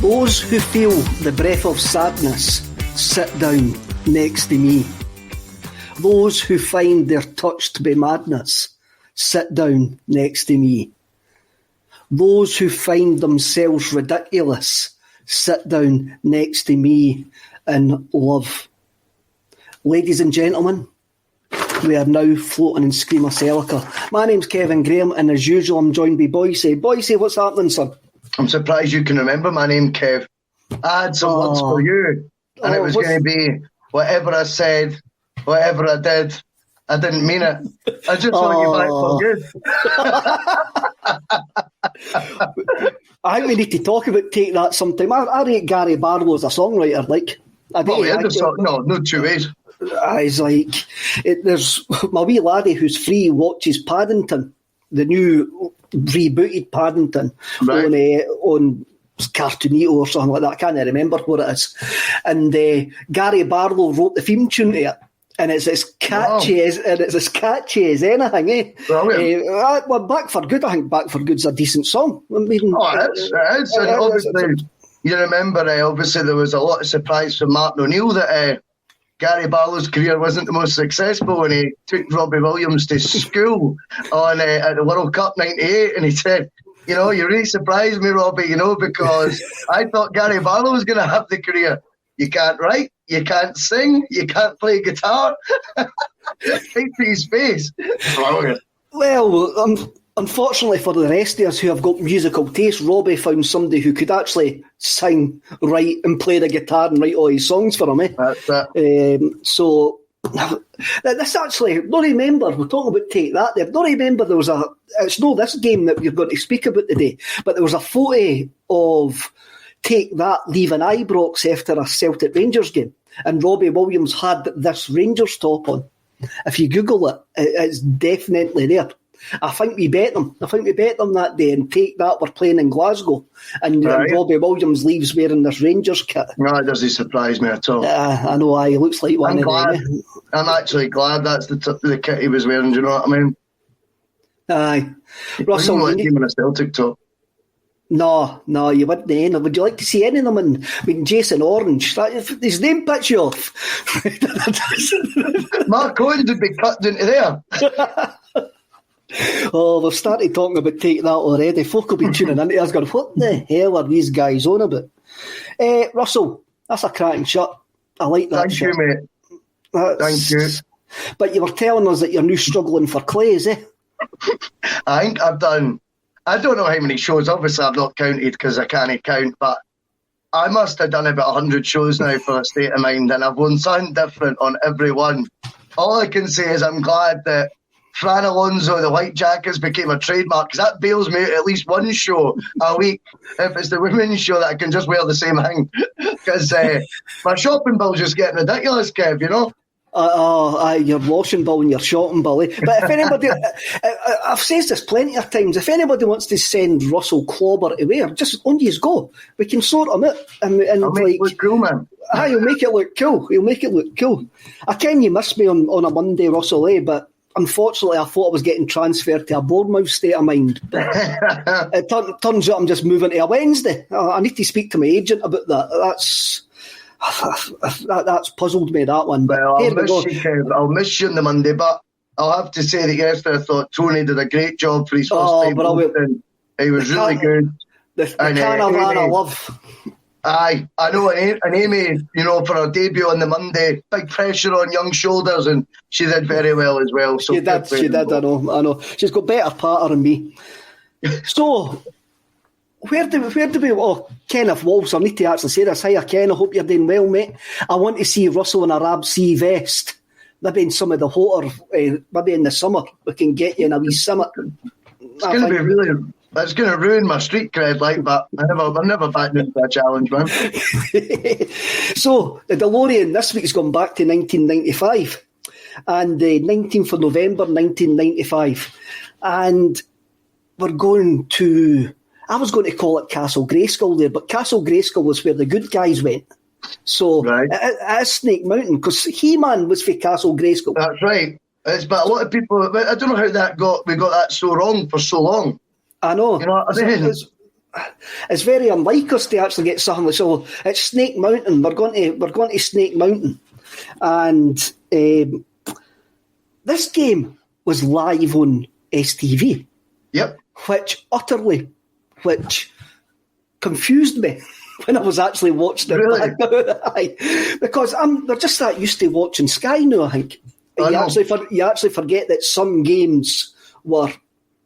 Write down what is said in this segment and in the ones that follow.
Those who feel the breath of sadness, sit down next to me. Those who find they're touched by madness, sit down next to me. Those who find themselves ridiculous, sit down next to me in love. Ladies and gentlemen, we are now floating in Screamacelica. My name's Kevin Graham, and as usual, I'm joined by Boyce. Boyce, what's happening, son? I'm surprised you can remember my name, Kev. I had some words for you, and it was going to be whatever I said, whatever I did, I didn't mean it. I just want you back for good. I think we need to talk about Take That sometime. I rate Gary Barlow as a songwriter. No two ways. It's like, there's my wee laddie who's free watches Paddington, the new rebooted Paddington, right, on Cartoonito or something like that. I can't remember what it is. And Gary Barlow wrote the theme tune to it. And it's as catchy as anything, eh? Well, Back for Good. I think Back for Good's a decent song. I mean, it is. And obviously, you remember, obviously there was a lot of surprise from Martin O'Neill that Gary Barlow's career wasn't the most successful when he took Robbie Williams to school at the World Cup '98, and he said, you really surprised me, Robbie, because I thought Gary Barlow was going to have the career. You can't write, you can't sing, you can't play guitar. Take to his face. Well, unfortunately for the rest of us who have got musical taste, Robbie found somebody who could actually sing, write and play the guitar and write all his songs for him. That's it. So this actually, don't remember, we're talking about Take That there, don't remember there was it's not this game that we're going to speak about today, but there was a photo of Take That leaving Ibrox after a Celtic Rangers game, and Robbie Williams had this Rangers top on. If you Google it, it's definitely there. I think we bet them that day, and Take That were playing in Glasgow, and Robbie Williams leaves wearing this Rangers kit. No, it doesn't surprise me at all. I know, he looks like one. I'm actually glad that's the kit he was wearing, do you know what I mean? Aye. Russell, like him in a Celtic top. No, you wouldn't. Would you like to see any of them in Jason Orange? His name puts you off. Mark Owens would be cut into there. Oh, we've started talking about Take That already. Folk will be tuning into us going, what the hell are these guys on about? Russell, that's a cracking shirt. I like that shirt. Thank you, mate. Thank you. But you were telling us that you're now struggling for clays, eh? I think I've done... I don't know how many shows. Obviously, I've not counted because I can't count, but I must have done about 100 shows now for A State of Mind, and I've won something different on every one. All I can say is I'm glad that Fran Alonso, the White Jackets, became a trademark, because that bails me out at least one show a week if it's the women's show that I can just wear the same thing. Because my shopping bill's just getting ridiculous, Kev, your washing bill and your shopping bill. But if anybody, I've said this plenty of times, if anybody wants to send Russell Clobber to wear, just on you go. We can sort him out. And I'll make it look cool, man. He'll make it look cool. I ken you missed me on a Monday, Russell, but unfortunately I thought I was getting transferred to a Bournemouth State of Mind. But it turns out I'm just moving to a Wednesday. I need to speak to my agent about that. That's puzzled me, that one. But well, I'll miss you on the Monday, but I'll have to say that yesterday I thought Tony did a great job for his first time. He was really good. The caravan I love. Aye, I know, and Amy, for her debut on the Monday, big pressure on young shoulders, and she did very well as well. So she did, I know. She's got better patter than me. So... Where do we... Oh, Kenneth Walsh, I need to actually say this. Hiya, Ken, I hope you're doing well, mate. I want to see Russell in a Rab C vest. Maybe in some of the hotter... maybe in the summer, we can get you in a wee summit. It's going to be really... It's going to ruin my street cred, but I'm never backing into a challenge, man. So, the DeLorean this week's gone back to 1995. And 19th of November, 1995. And we're going to... I was going to call it Castle Grayskull there, but Castle Grayskull was where the good guys went. So it is Snake Mountain, because He-Man was for Castle Grayskull. That's right. But a lot of people, I don't know how we got that so wrong for so long. I know. You know what I mean? it's very unlike us to actually get something. So it's Snake Mountain. We're going to Snake Mountain, and this game was live on STV. Yep. Which confused me when I was actually watching it. Really? Because they're just that used to watching Sky now, I think. You actually forget that some games were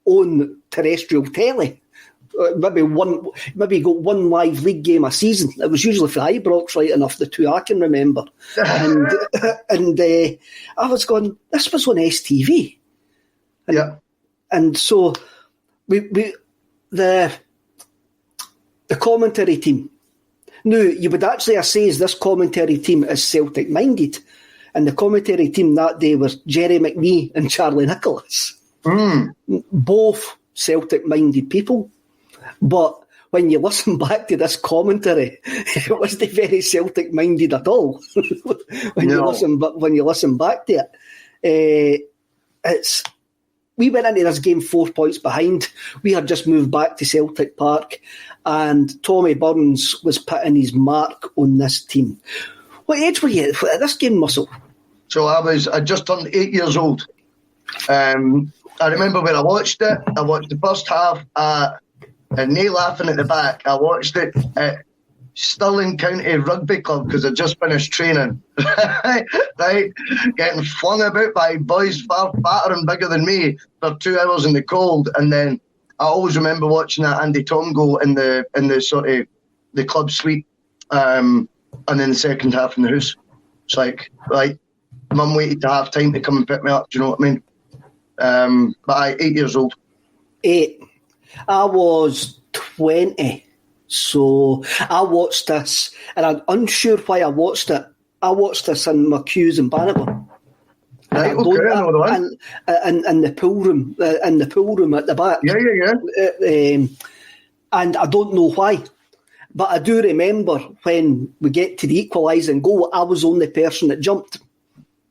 on terrestrial telly. Maybe you got one live league game a season. It was usually for Ibrox, right enough, the two I can remember. and I was going, this was on STV. And so the commentary team. Now, you would actually say this commentary team is Celtic minded. And the commentary team that day was Jerry McNee and Charlie Nicholas. Both Celtic minded people. But when you listen back to this commentary, it wasn't very Celtic minded at all. when you listen back to it, we went into this game 4 points behind. We had just moved back to Celtic Park, and Tommy Burns was putting his mark on this team. What age were you at this game, Muscle? So I just turned 8 years old. I remember when I watched it. I watched the first half and no laughing at the back. I watched it at Stirling County Rugby Club because I'd just finished training. right? Getting flung about by boys far fatter and bigger than me for 2 hours in the cold. And then I always remember watching that Andy Tom goal in the sort of the club suite, and then the second half in the house. It's like, right, Mum waited to half time to come and pick me up. Do you know what I mean? But I 8 years old. 8. I was 20. So I watched this, and I'm unsure why I watched it. I watched this in McHugh's in Bannockburn. Right, I know the one. And the pool room, at the back. Yeah. And I don't know why, but I do remember when we get to the equalising goal, I was the only person that jumped.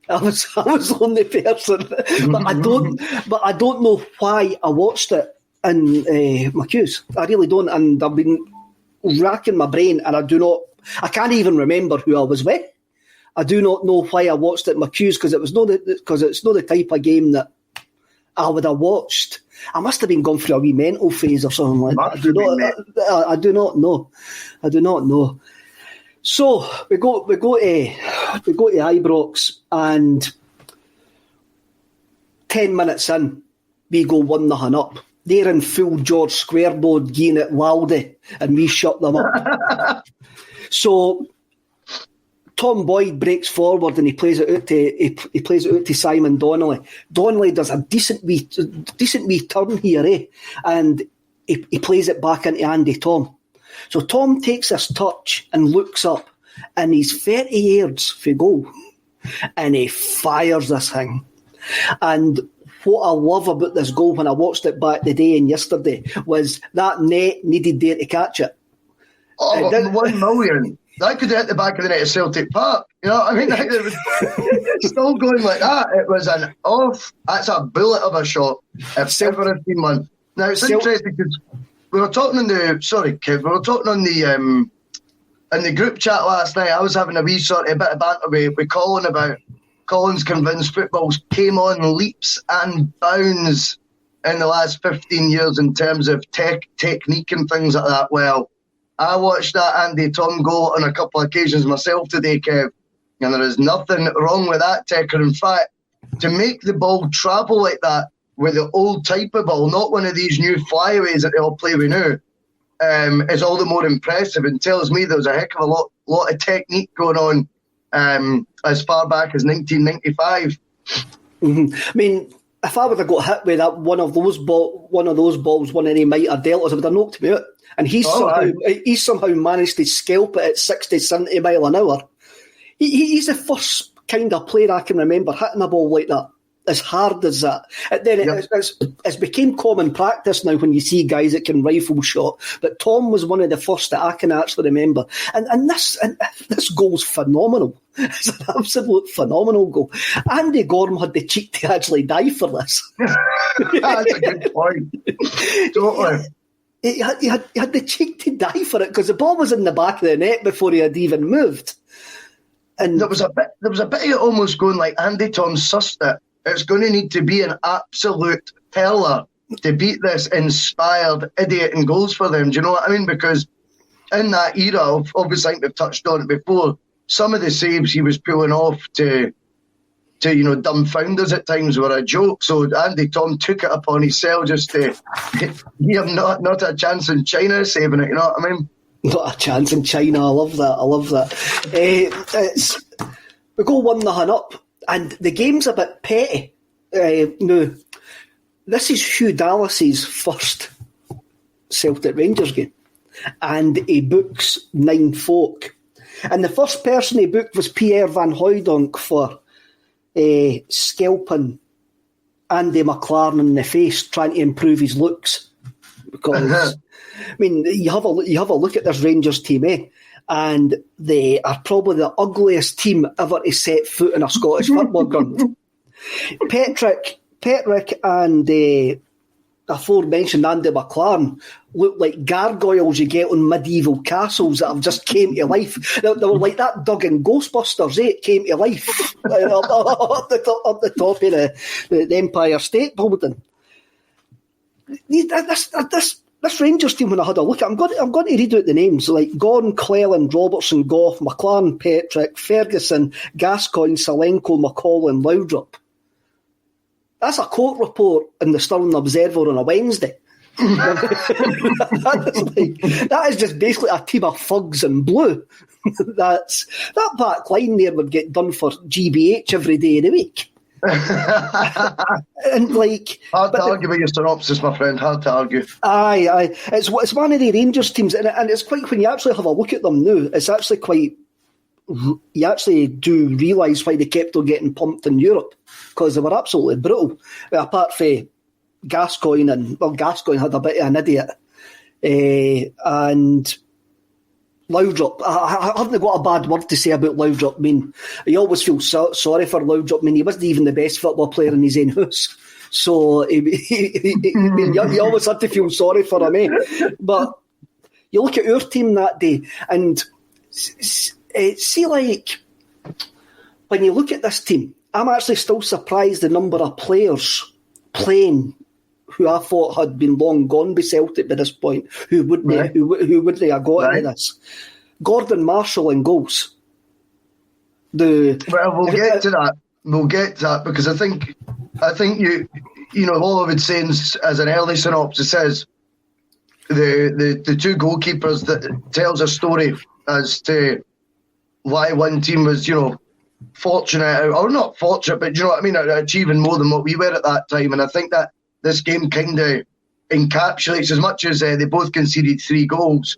I was the only person, but I don't know why I watched it in McHugh's. I really don't, and I've been racking my brain, and I can't even remember who I was with. I do not know why I watched it at McHugh's because it's not the type of game that I would have watched. I must have been going through a wee mental phase or something like that. I do not know. So we go to Ibrox, and 10 minutes in, we go 1-0 up. They're in full George Square mode, giving it Laldy, and we shut them up. So Tom Boyd breaks forward and he plays it out to Simon Donnelly. Donnelly does a decent wee turn here, and he plays it back into Andy Tom. So Tom takes this touch and looks up, and he's 30 yards for goal, and he fires this thing. And what I love about this goal when I watched it back today and yesterday was that net needed there to catch it. Oh, 1 million. That could hit the back of the net of Celtic Park. You know what I mean? It's still going like that. It was an off. That's a bullet of a shot. If ever I've seen one. Now, it's interesting because we were talking on the group chat last night. I was having a wee sort of bit of banter with Colin about Colin's convinced football's came on leaps and bounds in the last 15 years in terms of technique and things like that. Well, I watched that Andy Tom goal on a couple of occasions myself today, Kev, and there is nothing wrong with that taker. In fact, to make the ball travel like that with the old type of ball, not one of these new flyaways that they all play with now, is all the more impressive and tells me there's a heck of a lot of technique going on as far back as 1995. Mm-hmm. I mean, if I would have got hit with that one of those balls, one any might have dealt us, I would have knocked me out. And he somehow managed to scalp it at 60, 70 mile an hour. He's the first kind of player I can remember hitting a ball like that, as hard as that. And then it's became common practice now when you see guys that can rifle shot. But Tom was one of the first that I can actually remember. And this goal's phenomenal. It's an absolute phenomenal goal. Andy Gorham had the cheek to actually die for this. That's a good point. Totally. he had the cheek to die for it because the ball was in the back of the net before he had even moved. And there was a bit of it almost going like Andy Tom sussed it. It's going to need to be an absolute peller to beat this inspired idiot in goals for them. Do you know what I mean? Because in that era, obviously I think we've touched on it before, some of the saves he was pulling off to dumbfounders at times were a joke. So Andy Tom took it upon himself just to give him not a chance in China saving it, you know what I mean? Not a chance in China. I love that. We go 1-0 up, and the game's a bit petty. No, this is Hugh Dallas's first Celtic Rangers game, and he books 9 folk. And the first person he booked was Pierre Van Hooijdonk for scalping Andy McLaren in the face, trying to improve his looks. Because I mean, you have a look at this Rangers team, and they are probably the ugliest team ever to set foot in a Scottish football ground. Petrick and aforementioned Andy McLaren look like gargoyles you get on medieval castles that have just came to life. They were like that dug in Ghostbusters, It came to life up the top of the Empire State Building. This Rangers team, when I had a look at, I'm going to read out the names like Gordon, Cleland, Robertson, Goff, McLaren, Petrick, Ferguson, Gascoigne, Salenko, McCall, and Loudrup. That's a court report in the Stirling Observer on a Wednesday. that is just basically a team of thugs in blue. That back line there would get done for GBH every day of the week. And hard to argue with your synopsis, my friend. Hard to argue. Aye. It's one of the Rangers teams, and it's quite, when you actually have a look at them now, it's actually quite. You actually do realise why they kept on getting pumped in Europe, because they were absolutely brutal. Apart from Gascoigne, Gascoigne had a bit of an idiot, and Loudrup. I haven't got a bad word to say about Loudrup. I mean, you always feel sorry for Loudrup. I mean, he wasn't even the best football player in his own house, so you always had to feel sorry for him. But you look at our team that day, and see, like, when you look at this team, I'm actually still surprised the number of players playing who I thought had been long gone by Celtic by this point, who wouldn't have got into this. Gordon Marshall in goals. We'll get to that. We'll get to that, because I think you know all I would say as an early synopsis is the two goalkeepers that tells a story as to why one team was, fortunate, or not fortunate, but you know what I mean, achieving more than what we were at that time. And I think that this game kind of encapsulates, as much as they both conceded 3 goals.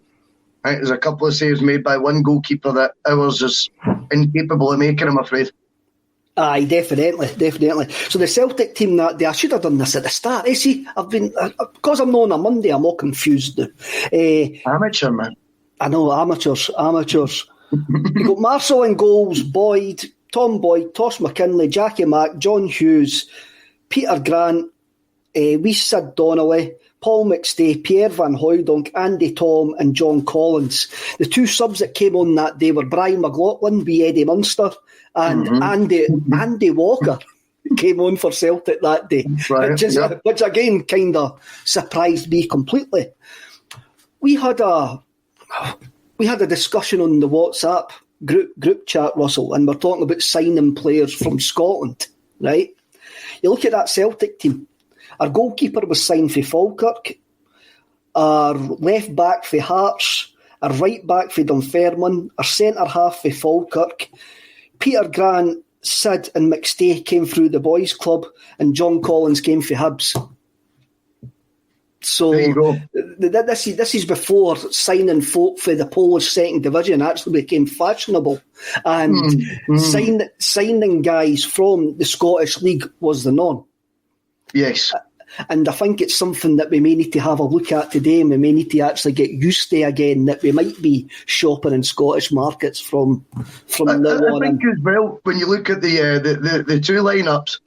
Right, there's a couple of saves made by one goalkeeper that ours is incapable of making, I'm afraid. Aye, definitely. So the Celtic team that day, I should have done this at the start. See, I've been, because I'm not on a Monday, I'm all confused now. Amateur, man. I know, amateurs. You got Marshall in goals, Boyd, Tom Boyd, Tosh McKinlay, Jackie Mack, John Hughes, Peter Grant, Rhys Sid Donnelly, Paul McStay, Pierre Van Hooijdonk, Andy Tom and John Collins. The 2 subs that came on that day were Brian McLaughlin, B. Eddie Munster, and Andy Walker came on for Celtic that day, right, which again kind of surprised me completely. We had a discussion on the WhatsApp group chat, Russell, and we're talking about signing players from Scotland, right? You look at that Celtic team. Our goalkeeper was signed for Falkirk. Our left back for Hearts. Our right back for Dunfermline. Our centre half for Falkirk. Peter Grant, Sid and McStay came through the boys' club, and John Collins came for Hibs. So there you go. This is before signing folk for the Polish second division actually became fashionable, and signing guys from the Scottish League was the norm. Yes. And I think it's something that we may need to have a look at today, and we may need to actually get used to again, that we might be shopping in Scottish markets from now on. I think as well, when you look at the 2 lineups,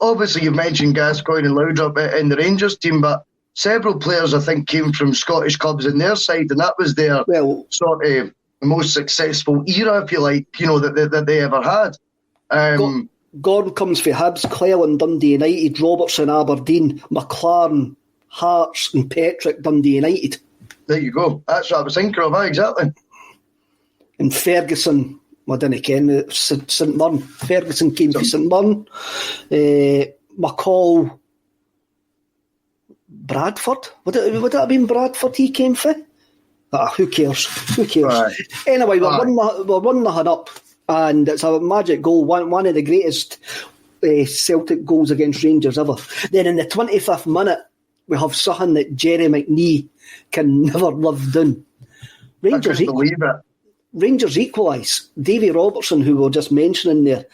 obviously you've mentioned Gascoigne and Loudrup in the Rangers team, but several players, I think, came from Scottish clubs in their side, and that was their sort of most successful era, if you like, that they ever had. Gordon comes for Hibs, Cleland, Dundee United, Robertson, Aberdeen, McLaren, Hearts and Petrick, Dundee United. There you go. That's what I was thinking of, exactly. And Ferguson, I didn't ken, St Mirren. Ferguson came from St Mirren. McCall, Bradford? Would it have been Bradford he came for? Who cares? Right. Anyway, we're 1-0 up, and it's a magic goal, one of the greatest Celtic goals against Rangers ever. Then in the 25th minute, we have something that Jerry McNee can never live down. Rangers equalise. Davy Robertson, who we were just mentioning there,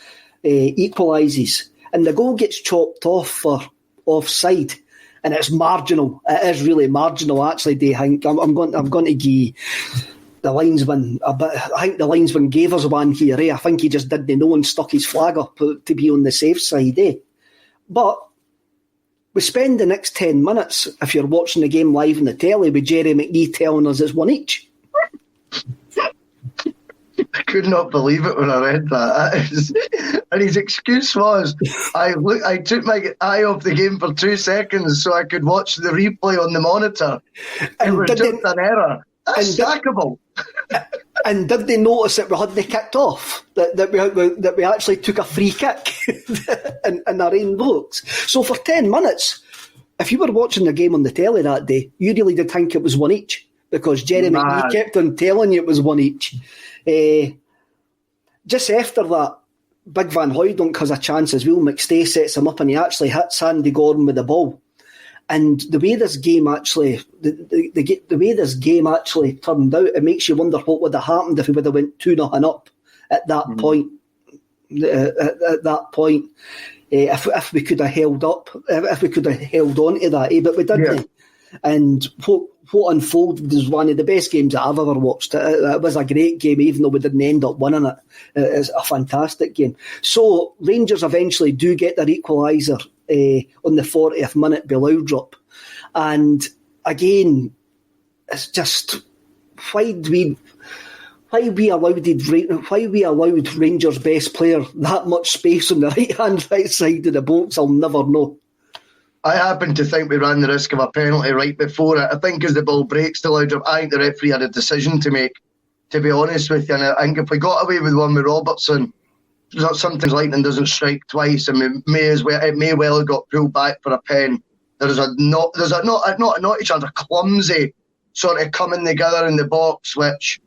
equalises, and the goal gets chopped off for offside. And it's marginal. It is really marginal, actually, do you think? I'm going to give the linesman a bit. I think the linesman gave us one here. I think he just didn't know and stuck his flag up to be on the safe side. But we spend the next 10 minutes, if you're watching the game live on the telly, with Jerry McNee telling us it's 1 each. I could not believe it when I read that. And his excuse was, I took my eye off the game for 2 seconds so I could watch the replay on the monitor. It was just an error. That's sackable. And did they notice that we hadn't kicked off? That we actually took a free kick in our own box? So for 10 minutes, if you were watching the game on the telly that day, you really did think it was 1 each, because Jerry McNee kept on telling you it was 1 each. Just after that, Big Van Hooydonk has a chance as well. McStay sets him up and he actually hits Andy Gordon with the ball. And the way this game actually, the way this game actually turned out, it makes you wonder what would have happened if we would have went 2-0 up at that point. At that point, if we could have held up, if we could have held on to that, but we didn't. Yeah. And what unfolded was one of the best games I've ever watched. It was a great game, even though we didn't end up winning it. It's a fantastic game. So Rangers eventually do get their equaliser on the 40th minute by Laudrup. And again, it's just why we allowed Rangers' best player that much space on the right side of the box, I'll never know. I happen to think we ran the risk of a penalty right before it. I think as the ball breaks to Laudrup, I think the referee had a decision to make, to be honest with you. And I think if we got away with one with Robertson, sometimes lightning doesn't strike twice, and it may well have got pulled back for a pen. There's not a chance, a clumsy sort of coming together in the box, which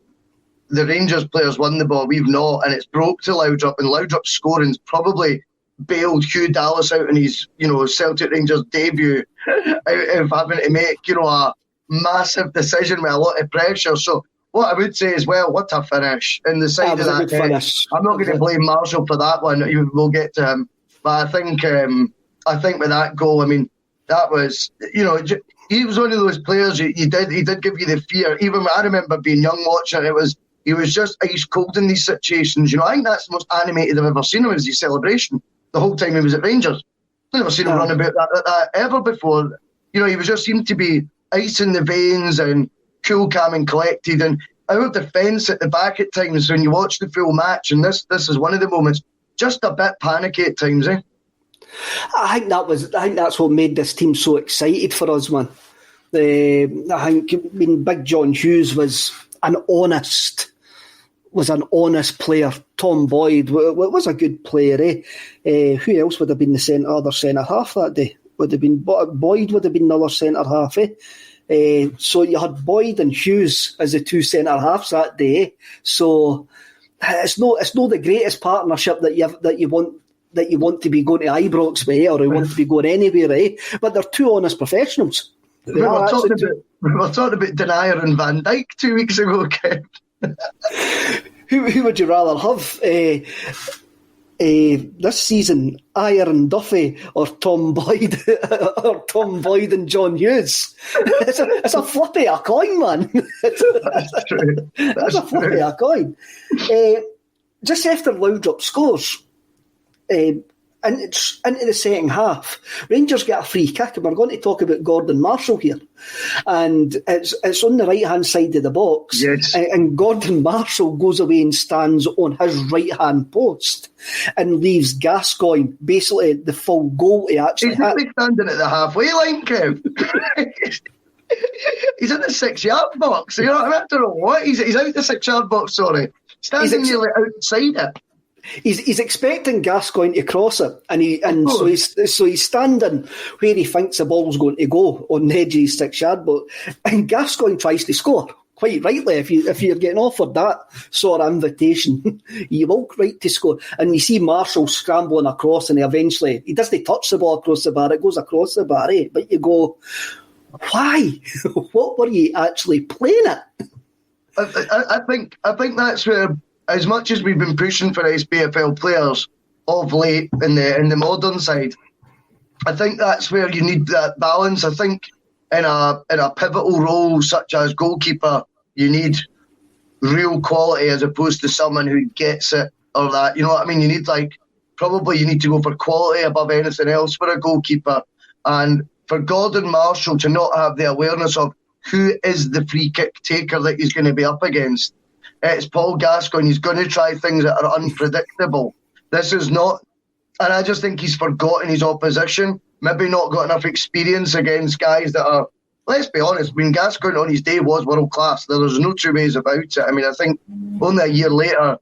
the Rangers players won the ball, we've not, and it's broke to Laudrup, and Laudrup's scoring's probably bailed Hugh Dallas out in his, Celtic Rangers debut, out of having to make, a massive decision with a lot of pressure. So what I would say is, well, what a finish. In the side of that, I'm not going to blame Marshall for that one. We'll get to him. But I think with that goal, I mean, that was, he was one of those players. He did give you the fear. Even I remember being young watching it. He was just ice cold in these situations. I think that's the most animated I've ever seen him, is his celebration. The whole time he was at Rangers, I've never seen him run about that ever before. He was just seemed to be ice in the veins and cool, calm, and collected. And our defence at the back at times, when you watch the full match, and this is one of the moments, just a bit panicky at times, eh? I think that's what made this team so excited for us, man. I think Big John Hughes was an honest player. Tom Boyd was a good player, eh? Who else would have been the other centre half that day? Boyd would have been the other centre half, eh? So you had Boyd and Hughes as the two centre halves that day. Eh? So it's not the greatest partnership that you want to be going to Ibrox with, or you want to be going anywhere, eh? But they're two honest professionals. We were talking about Denier and Van Dijk 2 weeks ago, Kev. Who would you rather have this season, Aaron Duffy or Tom Boyd, or Tom Boyd and John Hughes? It's a flip of a coin, man. That's true. That's a flip of a coin. Just after Laudrup scores, into the second half, Rangers get a free kick, and we're going to talk about Gordon Marshall here. And it's on the right-hand side of the box. Yes. And Gordon Marshall goes away and stands on his right-hand post and leaves Gascoigne basically the full goal to actually hit. He's standing at the halfway line, Kev. He's in the 6-yard box. You know what I mean? I don't know what. He's out the 6-yard box, sorry. Standing nearly outside it. He's expecting Gascoigne to cross it, so he's standing where he thinks the ball's going to go on the edge of his 6-yard box, and Gascoigne tries to score. Quite rightly, if you're getting offered that sort of invitation, you will right to score. And you see Marshall scrambling across, and he doesn't touch the ball across the bar; it goes across the bar. But you go, why? What were you actually playing at? I think that's where, as much as we've been pushing for SPFL players of late in the modern side, I think that's where you need that balance. I think in a pivotal role such as goalkeeper, you need real quality as opposed to someone who gets it or that. You know what I mean? You need to go for quality above anything else for a goalkeeper. And for Gordon Marshall to not have the awareness of who is the free kick taker that he's going to be up against. It's Paul Gascoigne. He's going to try things that are unpredictable. This is not, and I just think he's forgotten his opposition, maybe not got enough experience against guys that are, let's be honest, when Gascoigne on his day was world class, there's no two ways about it. I mean, I think only a year later,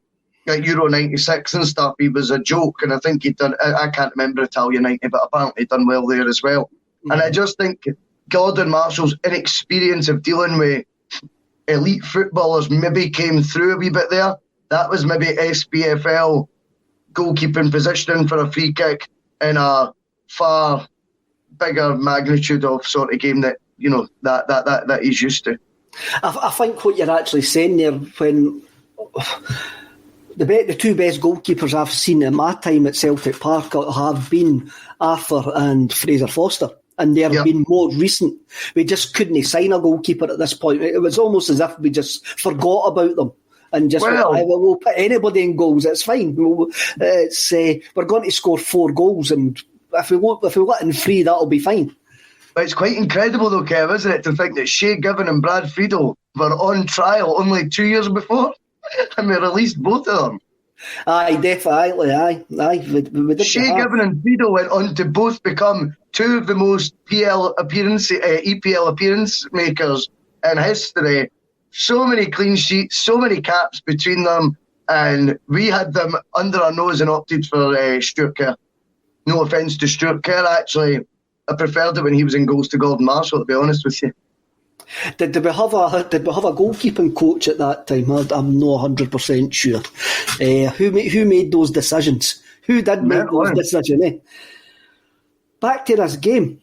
at Euro 96 and stuff, he was a joke, and I think he'd done, I can't remember Italia 90, but apparently he'd done well there as well. Mm-hmm. And I just think Gordon Marshall's inexperience of dealing with elite footballers maybe came through a wee bit there. That was maybe SPFL goalkeeping positioning for a free kick in a far bigger magnitude of sort of game that, you know, that he's used to. I think what you're actually saying there, when the two best goalkeepers I've seen in my time at Celtic Park have been Arthur and Fraser Foster. And there have been more recent. We just couldn't sign a goalkeeper at this point. It was almost as if we just forgot about them and just we'll put anybody in goals. It's fine. We're going to score 4 goals, and if we let in 3, that'll be fine. But it's quite incredible, though, Kev, isn't it, to think that Shea Given and Brad Friedel were on trial only 2 years before, and we released both of them. Aye, definitely. Aye. We Shea Given and Friedel went on to both become 2 of the most EPL appearance makers in history. So many clean sheets, so many caps between them, and we had them under our nose and opted for Stuart Kerr. No offence to Stuart Kerr, actually. I preferred it when he was in goals to Gordon Marshall, to be honest with you. Did we have a goalkeeping coach at that time? I'm not 100% sure. Who made those decisions? Who did make those decisions? Back to this game.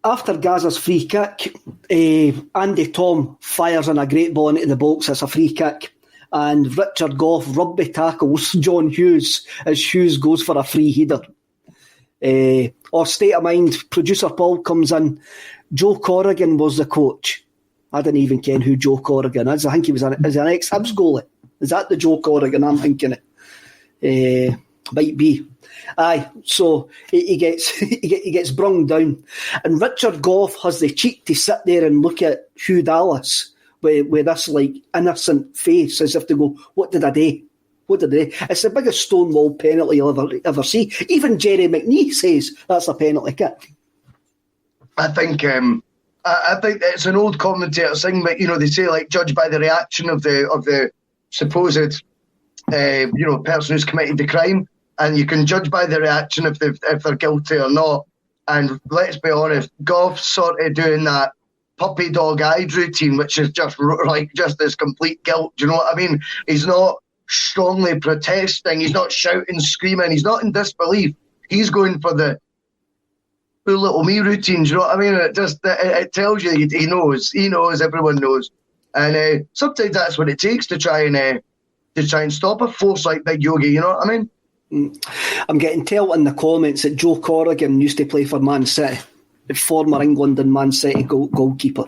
After Gaza's free kick, Andy Tom fires in a great ball into the box. It's a free kick. And Richard Gough rugby tackles John Hughes as Hughes goes for a free header. Our State of Mind producer Paul comes in. Joe Corrigan was the coach. I didn't even ken who Joe Corrigan is. I think he was an ex-Hibs goalie. Is that the Joe Corrigan I'm thinking it? Might be. Aye, so he gets brung down. And Richard Gough has the cheek to sit there and look at Hugh Dallas with this like innocent face as if to go, what did I do? What did I do? It's the biggest Stonewall penalty you'll ever see. Even Jerry McNee says that's a penalty kick. I think it's an old commentator thing, but you know they say like judge by the reaction of the supposed person who's committed the crime, and you can judge by the reaction if they're guilty or not. And let's be honest, Gough's sort of doing that puppy dog eyed routine, which is just this complete guilt. Do you know what I mean? He's not strongly protesting. He's not shouting, screaming. He's not in disbelief. He's going for the poor little me routine. Do you know what I mean? It tells you he knows. He knows. Everyone knows. And sometimes that's what it takes to try and stop a force like Big Yogi. You know what I mean? I'm getting told in the comments that Joe Corrigan used to play for Man City, the former England and Man City goalkeeper.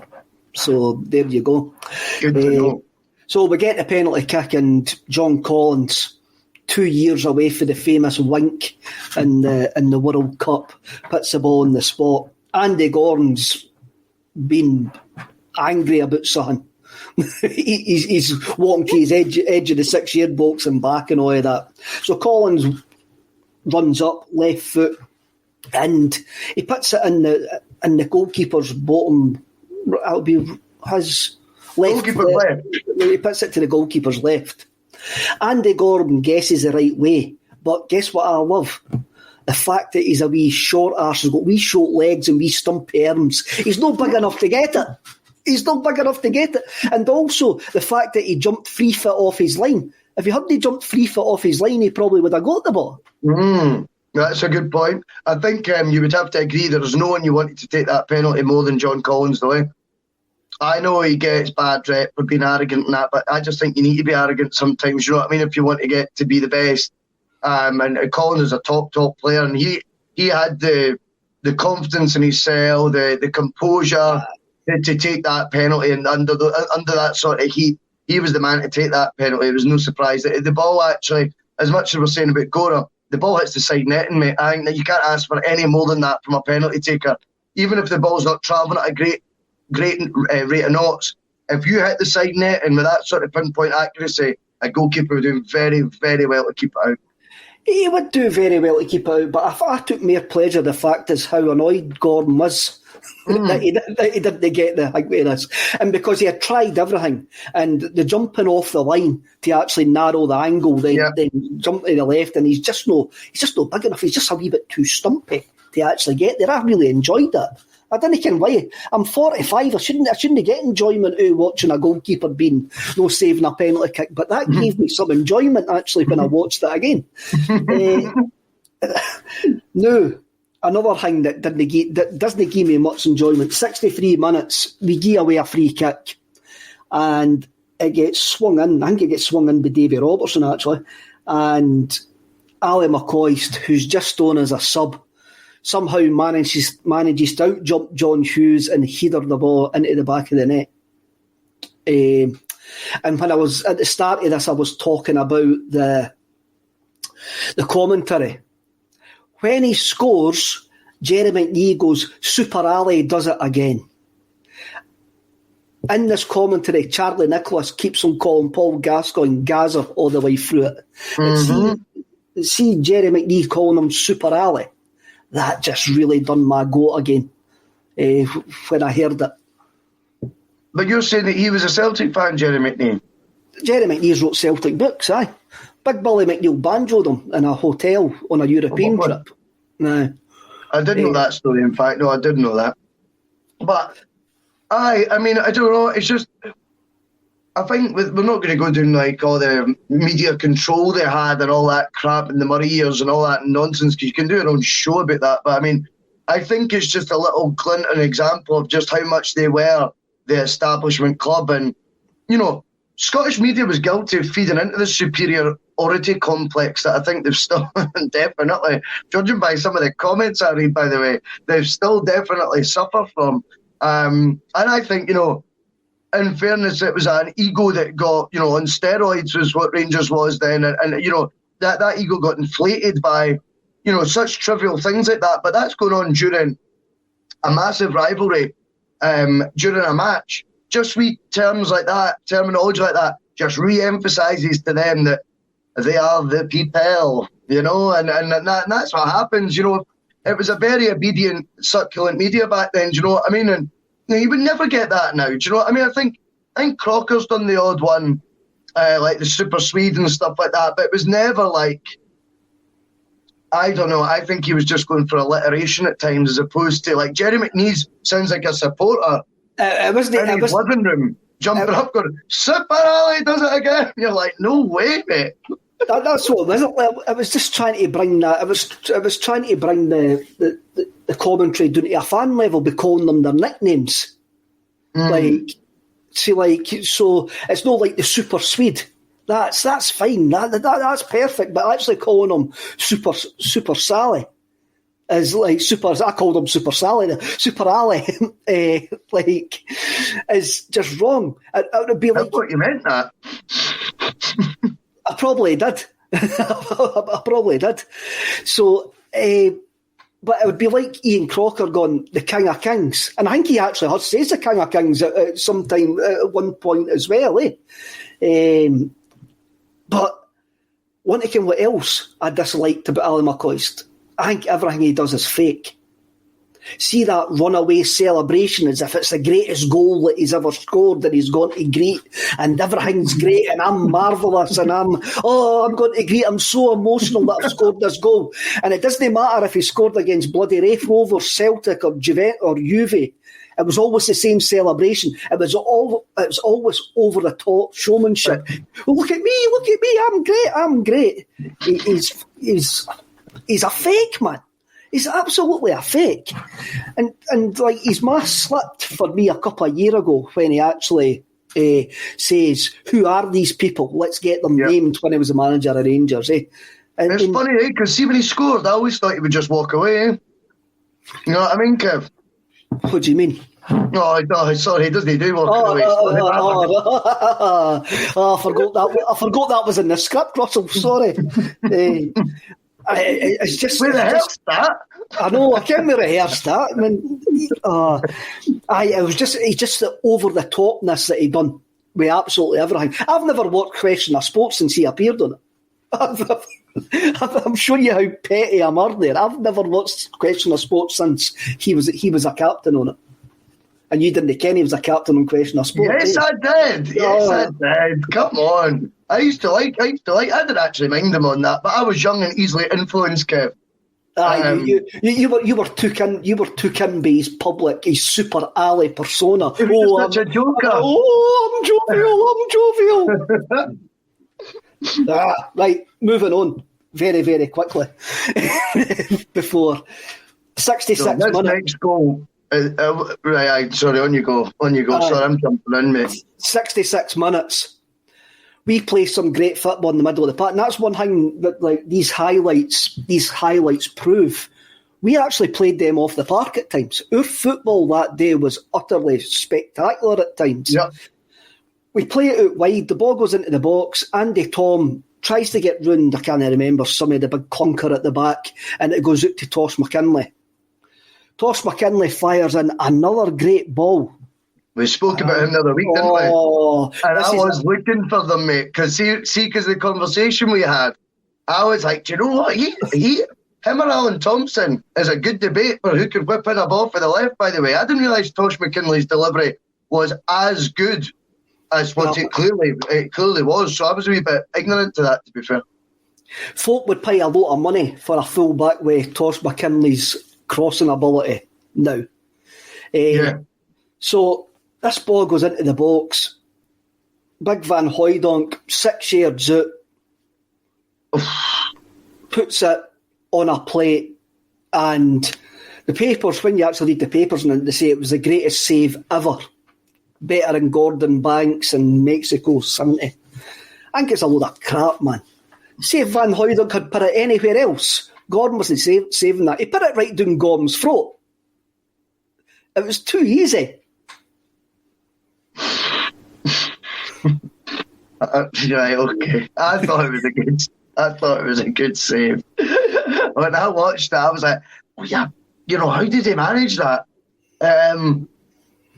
So there you go. Good to know. So we get the penalty kick, and John Collins 2 years away from the famous wink in the World Cup, puts the ball on the spot. Andy Gordon's been angry about something. he's walking to his edge of the 6-yard box and back and all of that. So Collins runs up, left foot, and he puts it in the goalkeeper's bottom. It'll be his left. Left. He puts it to the goalkeeper's left. Andy Gordon guesses the right way, but guess what I love? The fact that he's a wee short arse, he's got wee short legs and wee stumpy arms. He's not big enough to get it. And also the fact that he jumped 3 foot off his line. If he hadn't jumped 3 foot off his line, he probably would have got the ball. That's a good point. I think you would have to agree there's no one you wanted to take that penalty more than John Collins, though. I know he gets bad rep for being arrogant and that, but I just think you need to be arrogant sometimes, you know what I mean, if you want to get to be the best. And Collins is a top player, and he had the confidence in his cell, the composure to take that penalty, and under that sort of heat, he was the man to take that penalty. It was no surprise. The ball actually, as much as we're saying about Gora, the ball hits the side netting, mate. I think that you can't ask for any more than that from a penalty taker. Even if the ball's not travelling at a great rate of knots, if you hit the side netting with that sort of pinpoint accuracy, a goalkeeper would do very, very well to keep it out. He would do very well to keep it out, but I took more pleasure in the fact is how annoyed Gordon was that he didn't get the hig with us. And because he had tried everything, and the jumping off the line to actually narrow the angle, then jump to the left, and he's just no big enough. He's just a wee bit too stumpy to actually get there. I really enjoyed that. I didn't care why. I'm 45. I shouldn't get enjoyment out of watching a goalkeeper being saving a penalty kick, but that gave me some enjoyment actually when I watched it again. Now, another thing that doesn't give me much enjoyment. 63 minutes, we give away a free kick, and it gets swung in. I think it gets swung in by Davy Robertson actually, and Ali McCoist, who's just on as a sub, somehow manages to out-jump John Hughes and header the ball into the back of the net. And when I was at the start of this, I was talking about the commentary. When he scores, Jerry McNee goes, Super Ali does it again. In this commentary, Charlie Nicholas keeps on calling Paul Gascoigne Gaza all the way through it. But see Jerry McNee calling him Super Ali. That just really done my goat again when I heard it. But you're saying that he was a Celtic fan, Jerry McNee? Jerry McNee's wrote Celtic books, aye. Big Billy McNeil banjoed him in a hotel on a European trip. No. I didn't know that story, in fact. No, I didn't know that. But, I mean, I don't know. It's just, I think we're not going to go down like all the media control they had and all that crap and the Murray years and all that nonsense, because you can do your own show about that. But I mean, I think it's just a little glint, an example of just how much they were the establishment club. And, you know, Scottish media was guilty of feeding into the superiority complex that I think they've still definitely, judging by some of the comments I read, by the way, they've still definitely suffered from. And I think, you know, in fairness, it was an ego that got, you know, on steroids was what Rangers was then. And you know, that ego got inflated by, you know, such trivial things like that. But that's going on during a massive rivalry, during a match. Just wee terms like that, terminology like that, just re-emphasises to them that they are the people, you know, and that's what happens, you know. It was a very obedient, succulent media back then, do you know what I mean? And you know, you would never get that now. Do you know what I mean? I think Crocker's done the odd one, like the Super Swede and stuff like that, but it was never like, I don't know, I think he was just going for alliteration at times as opposed to, like, Jerry McNee's sounds like a supporter. In his living room, jumping up going, Super Ali does it again. You're like, no way, mate. That's what it was. I was just trying to bring that. I was trying to bring the commentary down to a fan level by calling them their nicknames. So it's not like the Super Swede. That's fine. That's perfect. But actually calling them Super Sally is like super. I called him Super Sally. Super Ali, like, is just wrong. It would be like. I thought you meant that. I probably did. I probably did. So, but it would be like Ian Crocker going, the King of Kings. And I think he actually says the King of Kings at some time, at one point as well, But want to know what else I disliked about Ali McCoist? I think everything he does is fake. See that runaway celebration as if it's the greatest goal that he's ever scored and he's going to greet and everything's great and I'm marvellous and I'm going to greet. I'm so emotional that I've scored this goal. And it doesn't matter if he scored against bloody Raith Rovers, Celtic or Juve. It was always the same celebration. It was always over the top showmanship. Well, look at me, I'm great. He's a fake, man. He's absolutely a fake. And like his mask slipped for me a couple of years ago when he actually says, who are these people? Let's get them named when he was the manager of Rangers. And it's funny, because see when he scored, I always thought he would just walk away. You know what I mean, Kev? What do you mean? No, sorry, doesn't he do walk away? I forgot that was in the script, Russell. Sorry. It's just we rehearsed that. I know, I can't rehearse that. I mean, it was just the over the topness that he done with absolutely everything. I've never watched Question of Sport since he appeared on it. I'm showing you how petty I'm there. I've never watched Question of Sport since he was a captain on it. And you didn't ken he was a captain on Question of Sport. Yes, I did. Yes, I did. Come on. I used to like. I didn't actually mind him on that, but I was young and easily influenced, Kev. You were took in by his public, his super Ali persona. He was such a joker. I'm jovial. Right, moving on very, very quickly. Before 66 minutes. Next goal. Right, sorry, on you go. Sorry, I'm jumping in, mate. 66 minutes. We play some great football in the middle of the park, and that's one thing that these highlights prove. We actually played them off the park at times. Our football that day was utterly spectacular at times. Yeah. We play it out wide, the ball goes into the box, Andy Tom tries to get round, I can't remember, some of the big clunker at the back, and it goes out to Tosh McKinlay. Tosh McKinlay fires in another great ball. We spoke about him the other week, didn't we? And I was looking for them, mate, because because the conversation we had, I was like, do you know what? Him or Alan Thompson is a good debate for who could whip in a ball for the left, by the way. I didn't realise Tosh McKinlay's delivery was as good as what it clearly was, so I was a wee bit ignorant to that, to be fair. Folk would pay a lot of money for a full-back with Tosh McKinlay's crossing ability now. So this ball goes into the box. Big Van Hooijdonk, 6 yards out, puts it on a plate, and the papers, when you actually read the papers, and they say it was the greatest save ever, better than Gordon Banks in Mexico 70. I think it's a load of crap, man. See if Van Hooijdonk had put it anywhere else. Gordon wasn't saving that. He put it right down Gordon's throat. It was too easy. Right, okay. I thought it was a good save. When I watched that, I was like, oh yeah, how did he manage that?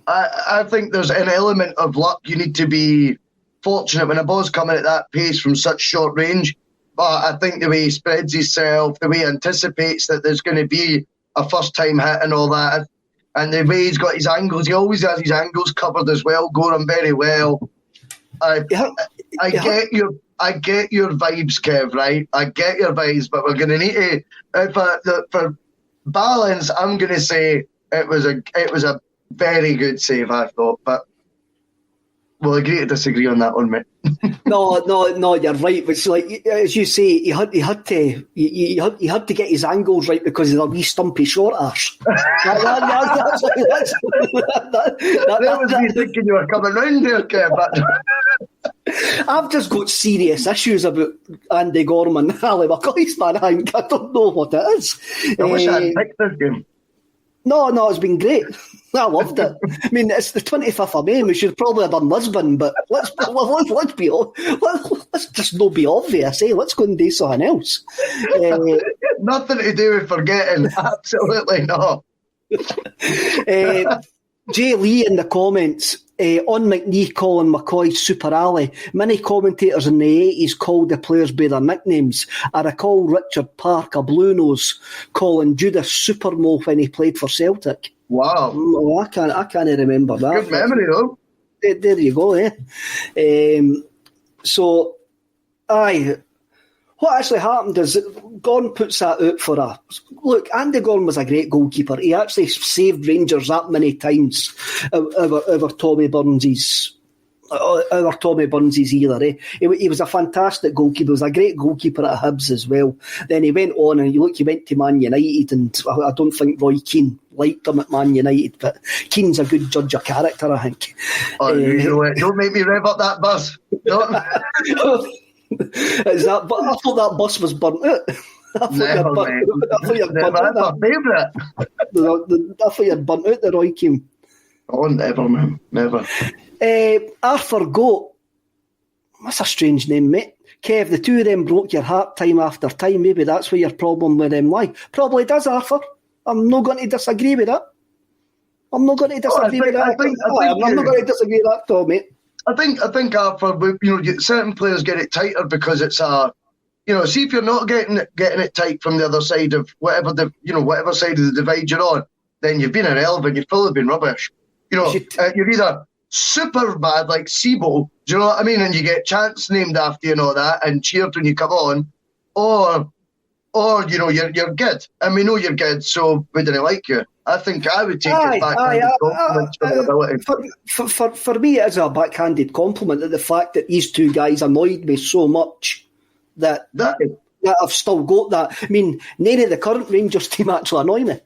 I think there's an element of luck. You need to be fortunate when a ball's coming at that pace from such short range. But I think the way he spreads himself, the way he anticipates that there's going to be a first-time hit and all that, and the way he's got his angles, he always has his angles covered as well, going very well. I get your vibes, Kev, right? I get your vibes, but we're going to need to, for balance, I'm going to say it was a very good save, I thought, but we'll agree to disagree on that one, mate. No, you're right. But it's like, as you say, he had to get his angles right because he's a wee stumpy short arse. That was me thinking you were coming round there, Kev. I've just got serious issues about Andy Gorman and Ali McCoist, man. I don't know what it is. I wish I had picked this game. No, it's been great. I loved it. I mean, it's the 25th of May. We should probably have done Lisbon, but let's just not be obvious, eh? Let's go and do something else. Nothing to do with forgetting. Absolutely not. Jay Lee in the comments, on McNee calling McCoy Super Ali. Many commentators in the 80s called the players by their nicknames. I recall Richard Parker Blue Nose calling Judas Supermo when he played for Celtic. Wow. Oh, I can't remember that. Good memory, though. There you go, eh? So, aye. What actually happened is Gordon puts that out for a... Look, Andy Gordon was a great goalkeeper. He actually saved Rangers that many times over Tommy Burns' era. Eh? He was a fantastic goalkeeper. He was a great goalkeeper at Hibs as well. Then he went on and he went to Man United, and I don't think Roy Keane liked him at Man United, but Keane's a good judge of character, I think. Oh, don't make me rev up that bus. Don't. Is that? But I thought that bus was burnt out. I thought you'd burnt out. That's my favourite. I thought you'd burnt out the Roy Keane. Oh, never, man, never. Arthur Goat. That's a strange name, mate. Kev, the two of them broke your heart time after time. Maybe that's where your problem with them lie. Probably does, Arthur. I'm not going to disagree with that. I'm not going to disagree with that. I'm not going to disagree with that at all, mate. I think Arthur, certain players get it tighter because it's see if you're not getting it tight from the other side of whatever side of the divide you're on, then you've been irrelevant. You've probably been rubbish. You're either super bad like Sibo, do you know what I mean? And you get chants named after you and all that, and cheered when you come on, or you're good, and we know you're good, so we didn't like you. I think I would take it backhanded compliment for ability. For me, it is a backhanded compliment that the fact that these two guys annoyed me so much that I've still got that. I mean, none of the current Rangers team actually annoy me.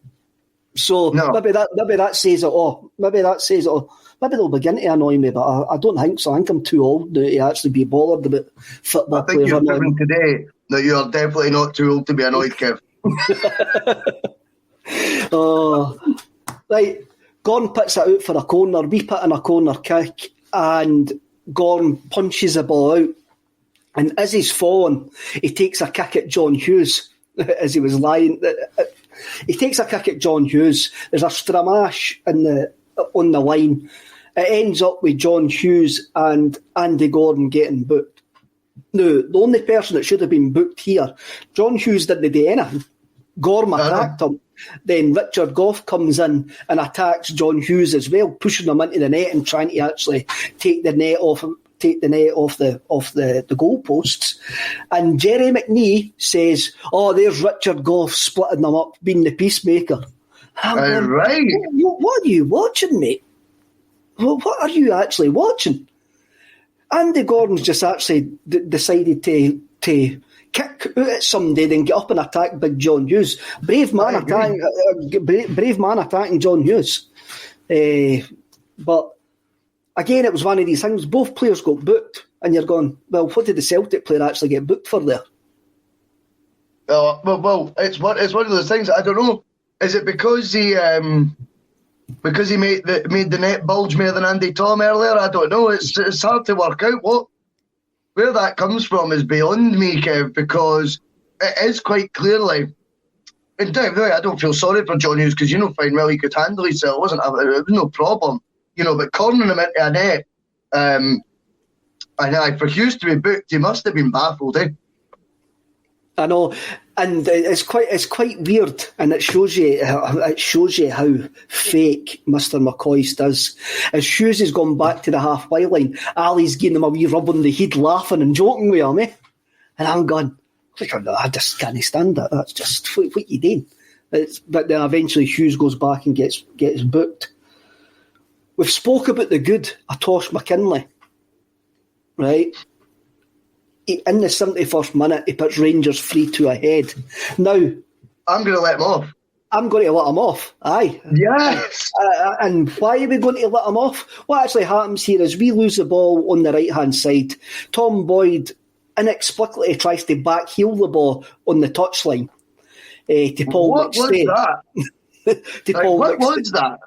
So maybe that says it all. Maybe they'll begin to annoy me, but I don't think so. I think I'm too old now to actually be bothered about football players. I think you're proven today that you are definitely not too old to be annoyed, Kev. Oh, right. Gordon puts it out for a corner. We put in a corner kick, and Gordon punches the ball out. And as he's falling, he takes a kick at John Hughes as he was lying. He takes a kick at John Hughes. There's a stramash on the line. It ends up with John Hughes and Andy Gordon getting booked. Now, the only person that should have been booked here, John Hughes didn't do anything. Gorm attacked him. Then Richard Gough comes in and attacks John Hughes as well, pushing him into the net and trying to actually take the net off the goalposts. And Jerry McNee says, "Oh, there's Richard Gough splitting them up, being the peacemaker." Right. What are you watching, mate? What are you actually watching? Andy Gordon's just actually decided to kick out at somebody, then get up and attack Big John Hughes. Brave man attacking John Hughes. But again, it was one of these things. Both players got booked, and you're going, well, what did the Celtic player actually get booked for there? Well, it's one of those things. I don't know. Is it because he made the net bulge more than Andy Tom earlier? I don't know. It's hard to work out where that comes from is beyond me, Kev, because it is quite clearly. And I don't feel sorry for John Hughes because fine well he could handle himself. It was no problem, But cornering him into a net, and for Hughes to be booked, he must have been baffled, eh? I know, and it's quite weird, and it shows you how fake Mr. McCoy does. As Hughes has gone back to the halfway line, Ali's giving him a wee rub on the head, laughing and joking with him, eh? And I'm going, I just can't stand it. That's just what you doing. But then eventually Hughes goes back and gets booked. We've spoke about the good of Tosh McKinley, right? In the 71st minute, he puts Rangers 3-2 ahead. Now, I'm going to let him off. I'm going to let him off, aye. Yes. And why are we going to let him off? What actually happens here is we lose the ball on the right-hand side. Tom Boyd inexplicably tries to backheel the ball on the touchline to Paul McStay. What was that? What was that?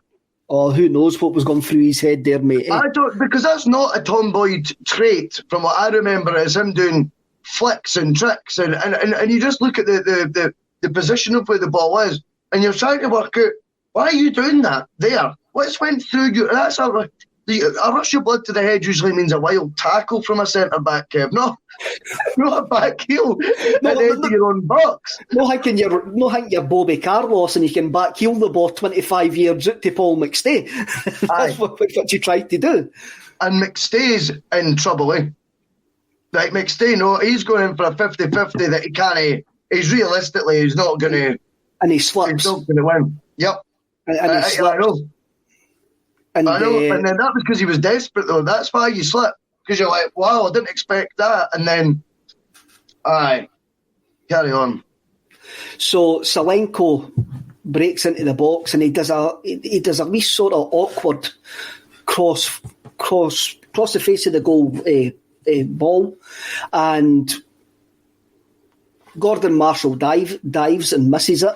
Oh, who knows what was going through his head there, mate? I don't, because that's not a tomboy trait. From what I remember, it's him doing flicks and tricks, and you just look at the position of where the ball is, and you're trying to work out, why are you doing that there? What's went through you? That's a rush of blood to the head usually means a wild tackle from a centre back, Kev. No, not a back heel at the end of your own box. No thinking you're Bobby Carlos and you can back heel the ball 25 years out to Paul McStay. That's what you tried to do. And McStay's in trouble, eh? Like McStay, no, he's going in for a 50-50 that he can't. He's realistically, he's not going to. And he slips. He's not going to win. Yep. And he slips. I know. And then that was because he was desperate, though. That's why you slip. Because you're like, wow, I didn't expect that. And then, aye, carry on. So Salenko breaks into the box and he does a wee sort of awkward cross the face of the goal ball, and Gordon Marshall dives and misses it,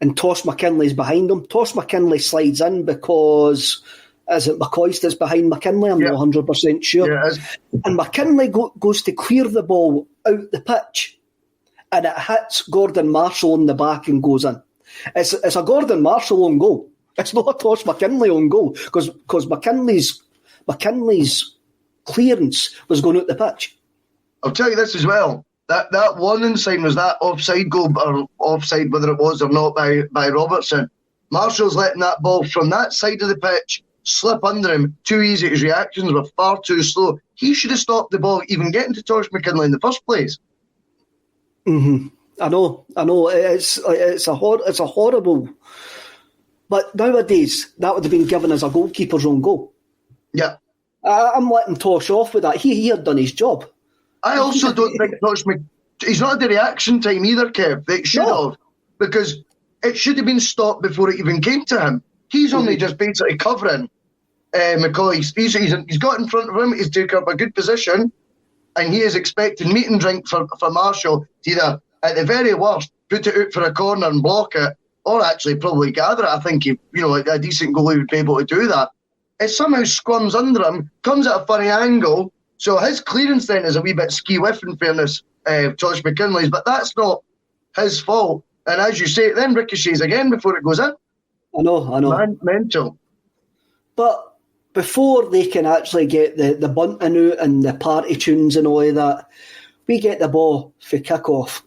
and Tosh McKinley's behind him. Tosh McKinley slides in because, is it McCoist that's behind McKinley? I'm not 100% sure. Yeah, and McKinley goes to clear the ball out the pitch, and it hits Gordon Marshall in the back and goes in. It's a Gordon Marshall own goal. It's not a Tosh McKinley own goal, because McKinley's clearance was going out the pitch. I'll tell you this as well. That warning sign was that offside goal, or offside whether it was or not, by Robertson. Marshall's letting that ball from that side of the pitch slip under him too easy. His reactions were far too slow. He should have stopped the ball even getting to Tosh McKinley in the first place. Mm-hmm. I know. It's a horrible. But nowadays, that would have been given as a goalkeeper's own goal. Yeah. I'm letting Tosh off with that. He had done his job. I also don't think Tosh he's not had the reaction time either, Kev. It should have, because it should have been stopped before it even came to him. He's only just basically covering McCoy. He's got in front of him. He's taken up a good position, and he is expecting meat and drink for Marshall to either, at the very worst, put it out for a corner and block it, or actually probably gather it. I think a decent goalie would be able to do that. It somehow squirms under him, comes at a funny angle, so his clearance then is a wee bit ski-whiff, in fairness, Tosh McKinley's, but that's not his fault. And as you say, it then ricochets again before it goes in. I know. Mental. But before they can actually get the bunting out and the party tunes and all of that, we get the ball for kick-off,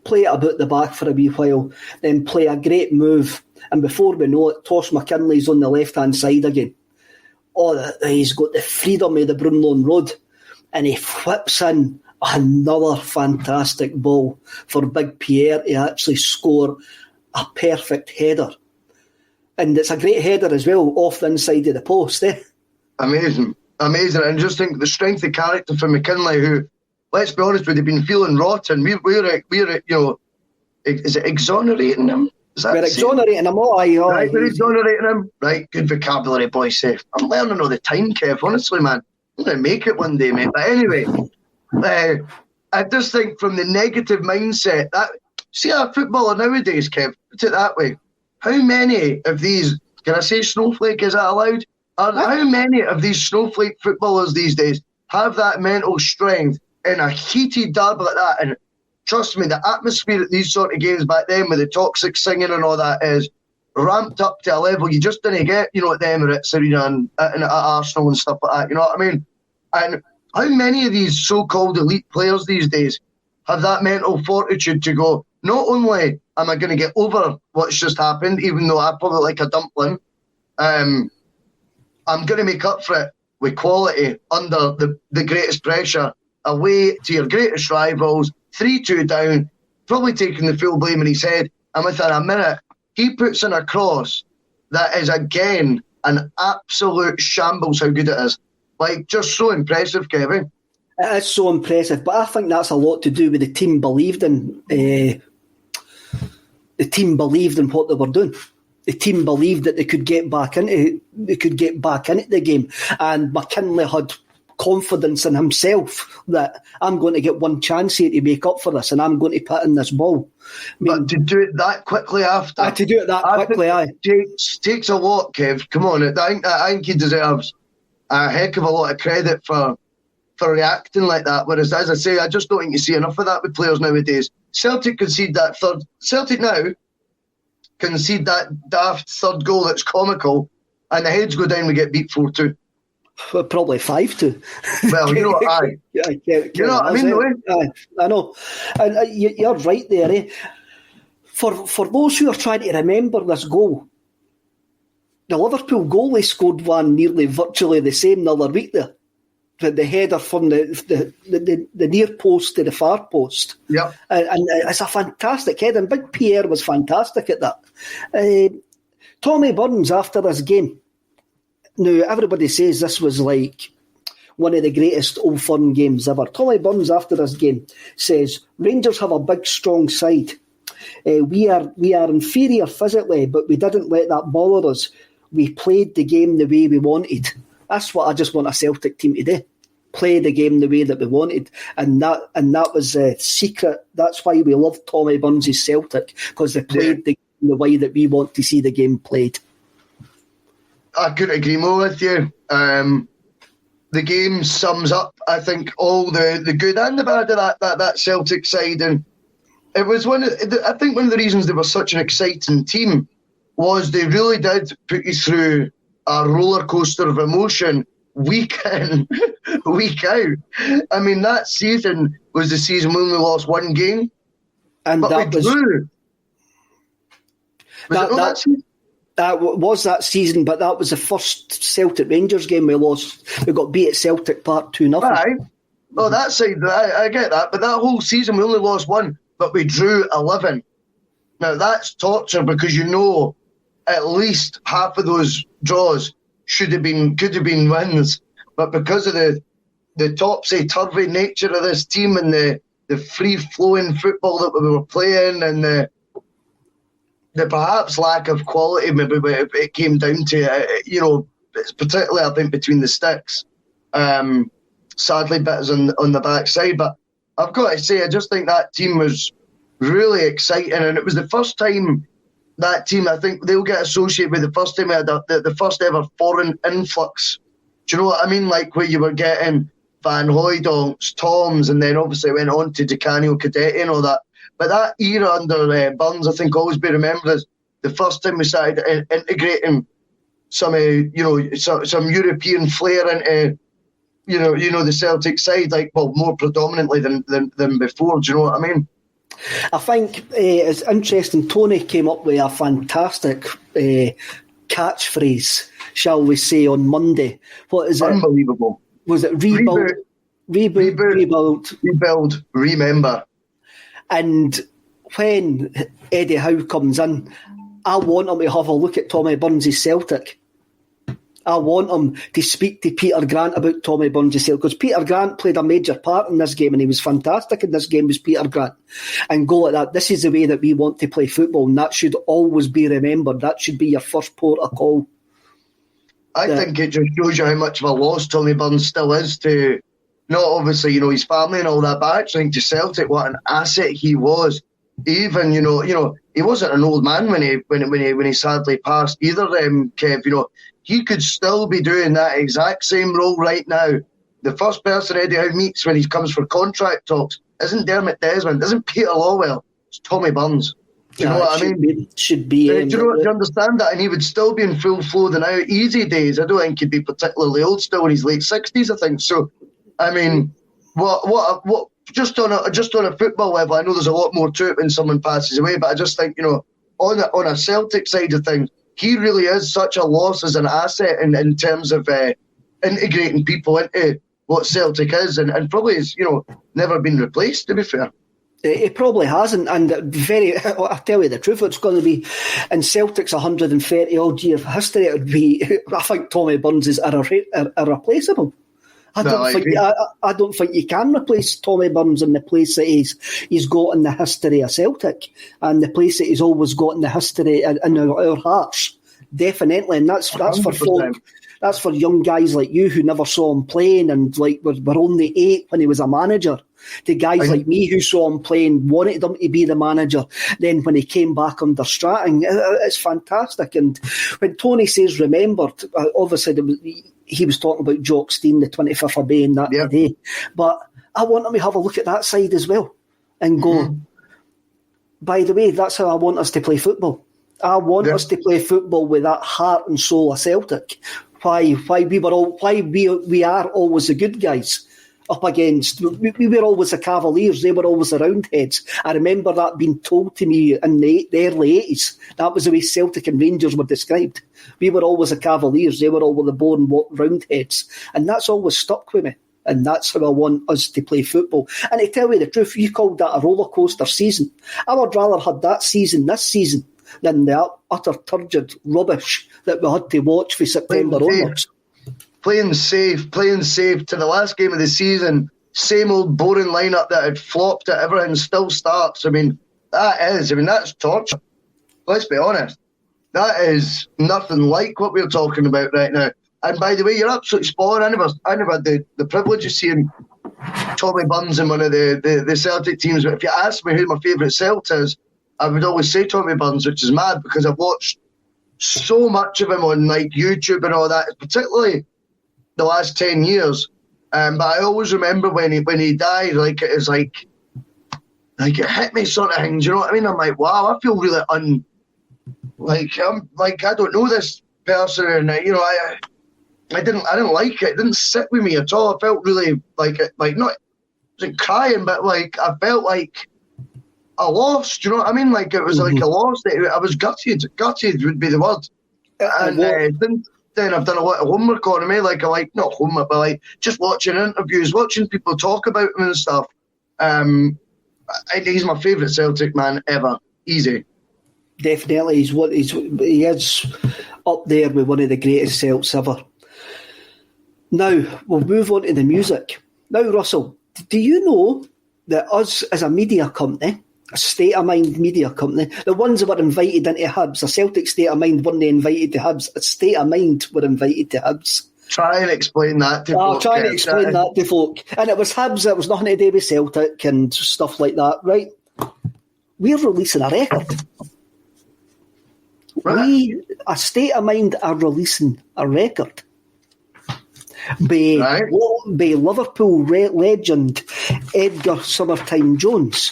play it about the back for a wee while, then play a great move, and before we know it, Tosh McKinley's on the left-hand side again. He's got the freedom of the Brunlone Road, and he flips in another fantastic ball for Big Pierre to actually score a perfect header. And it's a great header as well, off the inside of the post. Amazing. And just think the strength of character for McKinley, who, let's be honest, would have been feeling rotten. We're is it exonerating him? We're exonerating him. Right, we're exonerating him. Right, good vocabulary, Boyce. I'm learning all the time, Kev. Honestly, man, I'm going to make it one day, mate. But anyway, I just think from the negative mindset, see our footballer nowadays, Kev, put it that way. How many of these, can I say snowflake, is that allowed? How many of these snowflake footballers these days have that mental strength in a heated derby like that? And trust me, the atmosphere at these sort of games back then with the toxic singing and all that is ramped up to a level you just didn't get, at the Emirates Arena and at Arsenal and stuff like that, you know what I mean? And how many of these so-called elite players these days have that mental fortitude to go, not only am I going to get over what's just happened, even though I probably like a dumpling, I'm going to make up for it with quality under the greatest pressure, away to your greatest rivals, 3-2 down, probably taking the full blame in his head, and within a minute, he puts in a cross that is, again, an absolute shambles how good it is. Like, just so impressive, Kevin. It is so impressive, but I think that's a lot to do with the team believed in. The team believed in what they were doing. The team believed that they could get back into the game, and McKinley had confidence in himself that I'm going to get one chance here to make up for this, and I'm going to put in this ball. But to do it that quickly after, to do it that quickly, takes a lot, Kev. Come on, I think he deserves a heck of a lot of credit for reacting like that. Whereas, as I say, I just don't think you see enough of that with players nowadays. Celtic concede that third. Celtic now concede that daft third goal that's comical, and the heads go down. We get beat 4-2. Probably 5-2. Well, you know what you know what I mean, though. I know, and you're right there. Eh? For those who are trying to remember this goal, the Liverpool goalie scored one nearly virtually the same the other week there. The header from the near post to the far post. Yeah. And it's a fantastic header, and Big Pierre was fantastic at that. Tommy Burns, after this game, now everybody says this was like one of the greatest Old Firm games ever. Tommy Burns, after this game, says, Rangers have a big, strong side. We are inferior physically, but we didn't let that bother us. We played the game the way we wanted. That's what I just want a Celtic team to do. Play the game the way that we wanted. And that was a secret. That's why we love Tommy Burns' Celtic, because they played the game the way that we want to see the game played. I couldn't agree more with you. The game sums up, I think, all the good and the bad of that Celtic side. And it was I think one of the reasons they were such an exciting team was they really did put you through a roller coaster of emotion week in, week out. I mean, that season was the season we only lost one game, and but that we drew. That was that season, but that was the first Celtic Rangers game we lost. We got beat at Celtic Park 2-0. Right. Well, that side, I get that, but that whole season we only lost one, but we drew 11. Now that's torture, because you know at least half of those draws could have been wins, but because of the topsy-turvy nature of this team and the free-flowing football that we were playing and the perhaps lack of quality, maybe it came down to, particularly I think between the sticks, sadly bits on the backside. But I've got to say, I just think that team was really exciting, and it was the first time that team, I think they'll get associated with the first time we had the first ever foreign influx. Do you know what I mean? Like where you were getting Van Hooijdonks, Toms, and then obviously went on to Di Canio, Cadetti and all that. But that era under Burns, I think, always be remembered as the first time we started integrating some European flair into, the Celtic side, like, well, more predominantly than before. Do you know what I mean? I think it's interesting. Tony came up with a fantastic catchphrase, shall we say, on Monday. What is it? Unbelievable. Was it rebuild, remember? And when Eddie Howe comes in, I want him to have a look at Tommy Burns' Celtic. I want him to speak to Peter Grant about Tommy Burns' Celtic, because Peter Grant played a major part in this game, and he was fantastic in this game, was Peter Grant. And go like that. This is the way that we want to play football, and that should always be remembered. That should be your first port of call. I think it just shows you how much of a loss Tommy Burns still is to, not obviously, his family and all that, but I actually think to Celtic, what an asset he was. Even, he wasn't an old man when he sadly passed either, Kev. He could still be doing that exact same role right now. The first person Eddie Howe meets when he comes for contract talks isn't Dermot Desmond, isn't Peter Lawwell, it's Tommy Burns. Do you know what I mean? Should be. Do you understand that? And he would still be in full flow the now easy days. I don't think he'd be particularly old, still in his late 60s, I think. So, I mean, what? Just on a football level, I know there's a lot more to it when someone passes away, but I just think, on a Celtic side of things, he really is such a loss as an asset in terms of integrating people into what Celtic is, and probably has, never been replaced, to be fair. It probably hasn't, and I'll tell you the truth, it's going to be, in Celtic's 130-odd year history, it would be, I think Tommy Burns is irreplaceable. I don't think you can replace Tommy Burns in the place that he's got in the history of Celtic, and the place that he's always got in the history in our hearts, definitely. And that's for folk That's for young guys like you who never saw him playing and like were only 8 when he was a manager. To guys like me who saw him playing, wanted him to be the manager. Then when he came back under Stratton, it's fantastic. And when Tony says remembered, obviously he was talking about Jock Stein, the 25th of May and that day. But I want him to have a look at that side as well and go, by the way, that's how I want us to play football. I want us to play football with that heart and soul of Celtic. Why we are always the good guys up against. We were always the Cavaliers. They were always the Roundheads. I remember that being told to me in the early 80s. That was the way Celtic and Rangers were described. We were always the Cavaliers. They were always the born Roundheads, and that's always stuck with me. And that's how I want us to play football. And to tell you the truth, you called that a roller coaster season. I would rather have that season this season than the utter turgid rubbish that we had to watch for September onwards. Playing safe to the last game of the season. Same old boring lineup that had flopped at everything still starts. That's torture. Let's be honest. That is nothing like what we're talking about right now. And by the way, you're absolutely spot on. I never had the privilege of seeing Tommy Burns in one of the Celtic teams. But if you ask me who my favourite Celt is, I would always say Tommy Burns, which is mad because I've watched so much of him on like YouTube and all that, particularly the last 10 years. But I always remember when he died, like it was like it hit me sort of thing. Do you know what I mean? I'm like, wow, I feel really I don't know this person, and I didn't like it. It didn't sit with me at all. I felt really I wasn't crying, but like I felt like I lost. Do you know what I mean? Like it was like a loss. I was gutted. Gutted would be the word. And then I've done a lot of homework on him. Not homework, but like just watching interviews, watching people talk about him and stuff. He's my favourite Celtic man ever. Easy. Definitely, he is up there with one of the greatest Celts ever. Now, we'll move on to the music. Now, Russell, do you know that us as a media company, a State of Mind media company, the ones that were invited into Hibs, a Celtic State of Mind weren't invited to Hibs, a State of Mind were invited to Hibs. Try and explain that to folk. I'll try and explain that to folk. And it was Hibs, it was nothing to do with Celtic and stuff like that, right? We're releasing a record. Right. A State of Mind are releasing a record by Liverpool legend Edgar Summertime Jones.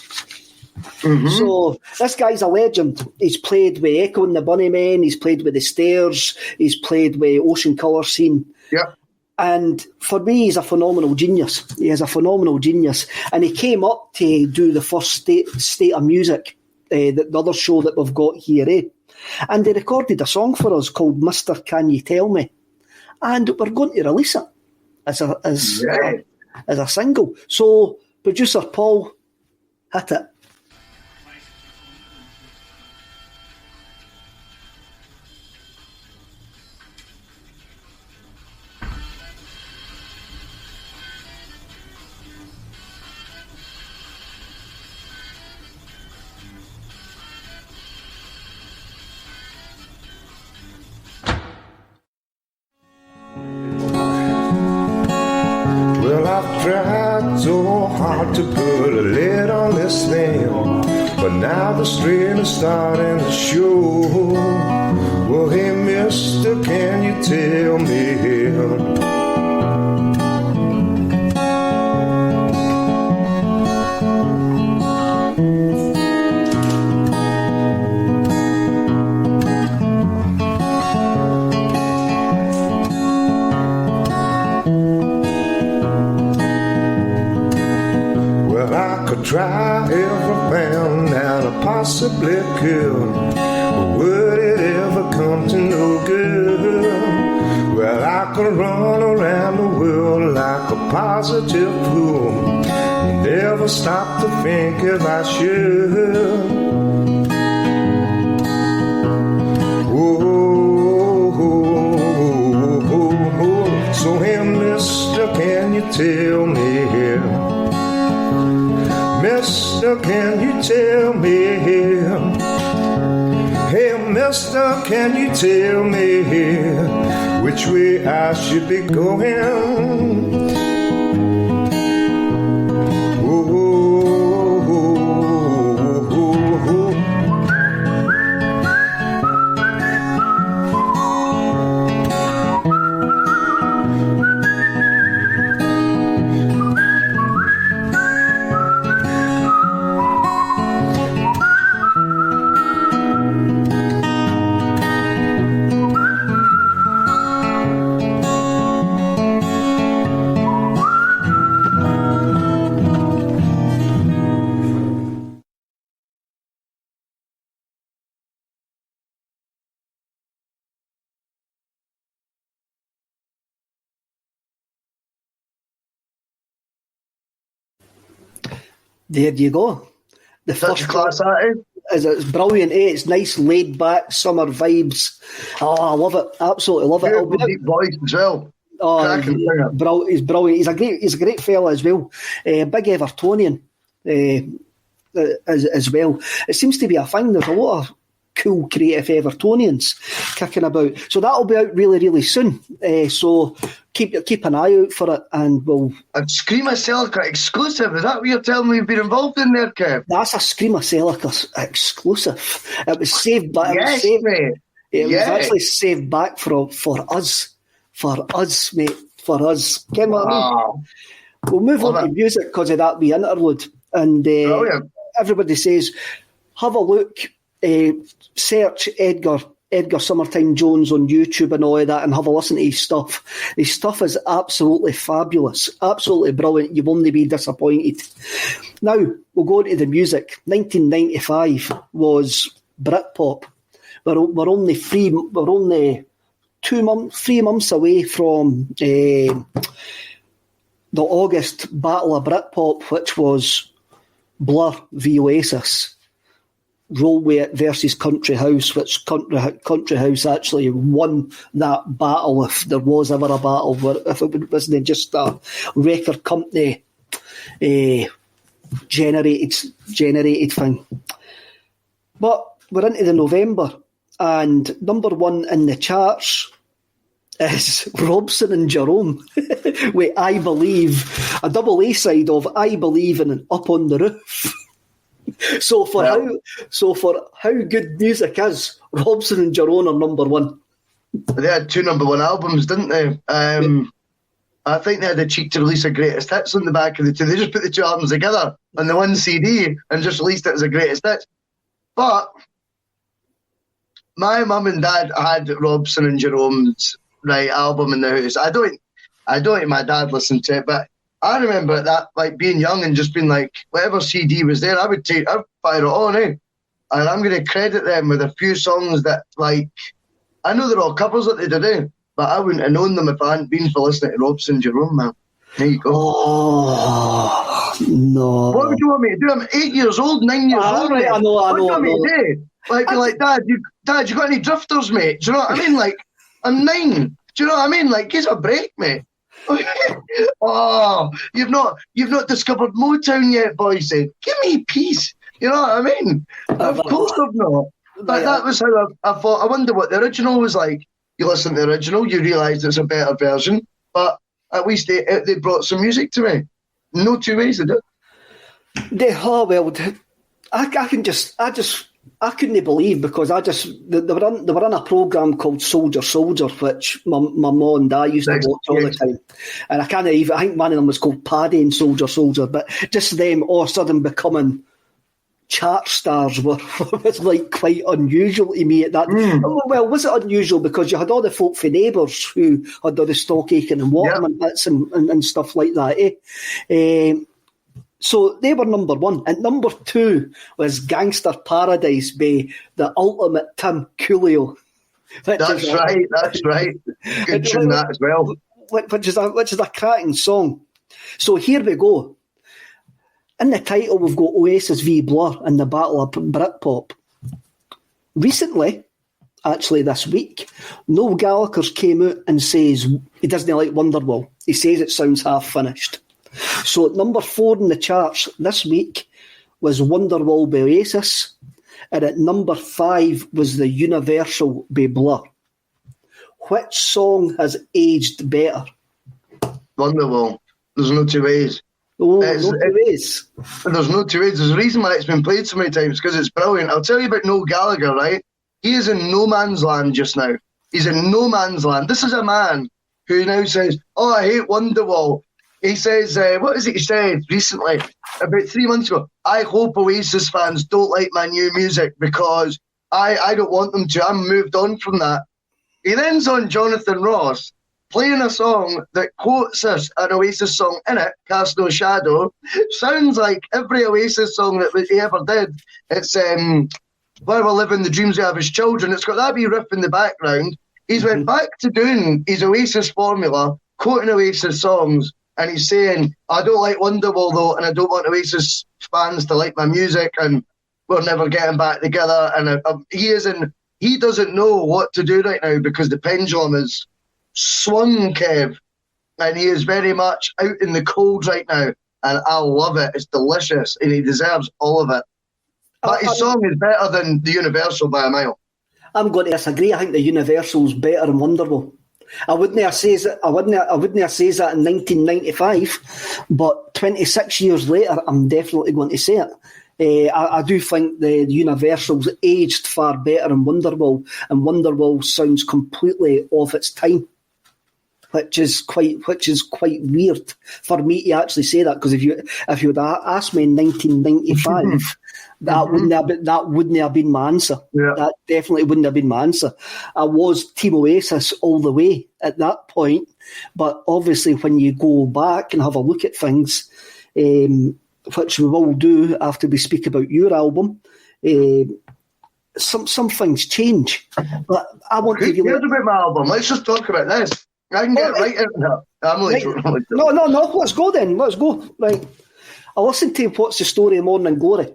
So this guy's a legend. He's played with Echo and the Bunnymen, he's played with the Stairs, he's played with Ocean Colour Scene. Yeah. And for me, he's a phenomenal genius. He is a phenomenal genius. And he came up to do the first State of Music, the other show that we've got here, And they recorded a song for us called Mr. Can You Tell Me? And we're going to release it as a single. So, producer Paul, hit it. Tried so hard to put a lid on this thing, but now the strain is starting to show. Well, hey, mister, can you tell me? Try everything that I possibly could, but would it ever come to no good? Well, I could run around the world like a positive fool, never stop to think if I should. Whoa, so hey, mister, can you tell me? Mister, can you tell me? Hey, Sister, can you tell me which way I should be going? There you go. The Such first class, that is. it's brilliant, eh? It's nice, laid back summer vibes. Oh, I love it. Absolutely love it. Beautiful deep voice as well. Oh, he's brilliant. He's a great fella as well. Big Evertonian as well. It seems to be a thing. There's a lot of cool, creative Evertonians kicking about. So that'll be out really, really soon. So keep an eye out for it, and we'll. A Screamacelica exclusive. Is that what you're telling me you've been involved in there, Kev? That's a Screamacelica exclusive. It was saved back. Yes, mate. It was actually saved back for us. For us, mate. For us. Get what I mean? We'll move on to music because of that wee interlude. And everybody says, have a look, search Edgar Summertime Jones on YouTube and all of that, and have a listen to his stuff. His stuff is absolutely fabulous, absolutely brilliant. You won't be disappointed. Now, we'll go into the music. 1995 was Britpop. We're only 3 months away from the August Battle of Britpop, which was Blur v Oasis. Roll with it versus Country House, which Country House actually won that battle, if there was ever a battle, if it wasn't just a record company generated thing. But we're into the November, and number one in the charts is Robson and Jerome with I Believe, a double A side of I Believe and Up on the Roof. So for how good music is, Robson and Jerome are number one. They had 2 number 1 albums, didn't they? I think they had the cheek to release a greatest hits on the back of the 2. They just put the 2 albums together on the 1 CD and just released it as a greatest hits. But my mum and dad had Robson and Jerome's album in the house. I don't think my dad listened to it, but I remember that, like, being young and just being like, whatever CD was there, I'd fire it on, And I'm going to credit them with a few songs that, like, I know they're all covers that they did, but I wouldn't have known them if I hadn't been for listening to Robson and Jerome, man. There you go. Oh, no. What would you want me to do? I'm 8 years old, 9 years old. Right, I know. What do you want me to do? Like, Dad, you got any drifters, mate? Do you know what I mean? Like, I'm 9. Do you know what I mean? Like, give a break, mate. Oh, you've not discovered Motown yet, Boyce. Give me peace. You know what I mean? Of course I've not. But that was how I thought. I wonder what the original was like. You listen to the original, you realise it's a better version. But at least they brought some music to me. No 2 ways to do it. I couldn't believe, because they were on a programme called Soldier, which my mum and dad used to watch all the time. And I think one of them was called Paddy and Soldier, but just them all of a sudden becoming chart stars was like quite unusual to me at that. Well, was it unusual because you had all the folk for Neighbours who had all the stock aitken and Waterman bits and stuff like that, So they were number one. And number 2 was Gangster Paradise by the ultimate Tim Coolio. That's right. Good tune that as well. Which is a cracking song. So here we go. In the title, we've got Oasis v Blur and the Battle of Britpop. Recently, actually this week, Noel Gallagher came out and says he doesn't like Wonderwall. He says it sounds half finished. So at number 4 in the charts this week was Wonderwall by Oasis. And at number 5 was the Universal by Blur. Which song has aged better? Wonderwall. There's no two ways. Oh, no two ways. There's no two ways. There's a reason why it's been played so many times, because it's brilliant. I'll tell you about Noel Gallagher, right? He is in no man's land just now. He's in no man's land. This is a man who now says, oh, I hate Wonderwall. He says, what is it he said recently, about 3 months ago? I hope Oasis fans don't like my new music because I don't want them to. I'm moved on from that. He then's on Jonathan Ross, playing a song that quotes an Oasis song in it, Cast No Shadow. Sounds like every Oasis song that he ever did. It's Where We're Living the Dreams We Have as Children. It's got that wee riff in the background. He's went back to doing his Oasis formula, quoting Oasis songs, and he's saying, I don't like Wonderwall though, and I don't want Oasis fans to like my music, and we're never getting back together. And he doesn't know what to do right now because the pendulum is swung, Kev, and he is very much out in the cold right now, and I love it. It's delicious, and he deserves all of it. But his song is better than the Universal by a mile. I'm going to disagree. I think the Universal's better than Wonderwall. I wouldn't have said that in 1995, but 26 years later, I'm definitely going to say it. I do think the Universal's aged far better than Wonderwall, and Wonderwall sounds completely off its time, which is quite weird for me to actually say that, because if you had asked me in 1995, that wouldn't have been my answer. Yeah. That definitely wouldn't have been my answer. I was Team Oasis all the way at that point, but obviously when you go back and have a look at things, which we will do after we speak about your album, some things change. But I want to... Here's about my album. Let's just talk about this. I can get right into that. No, let's go then. Let's go. Right. I listened to What's the Story of Morning Glory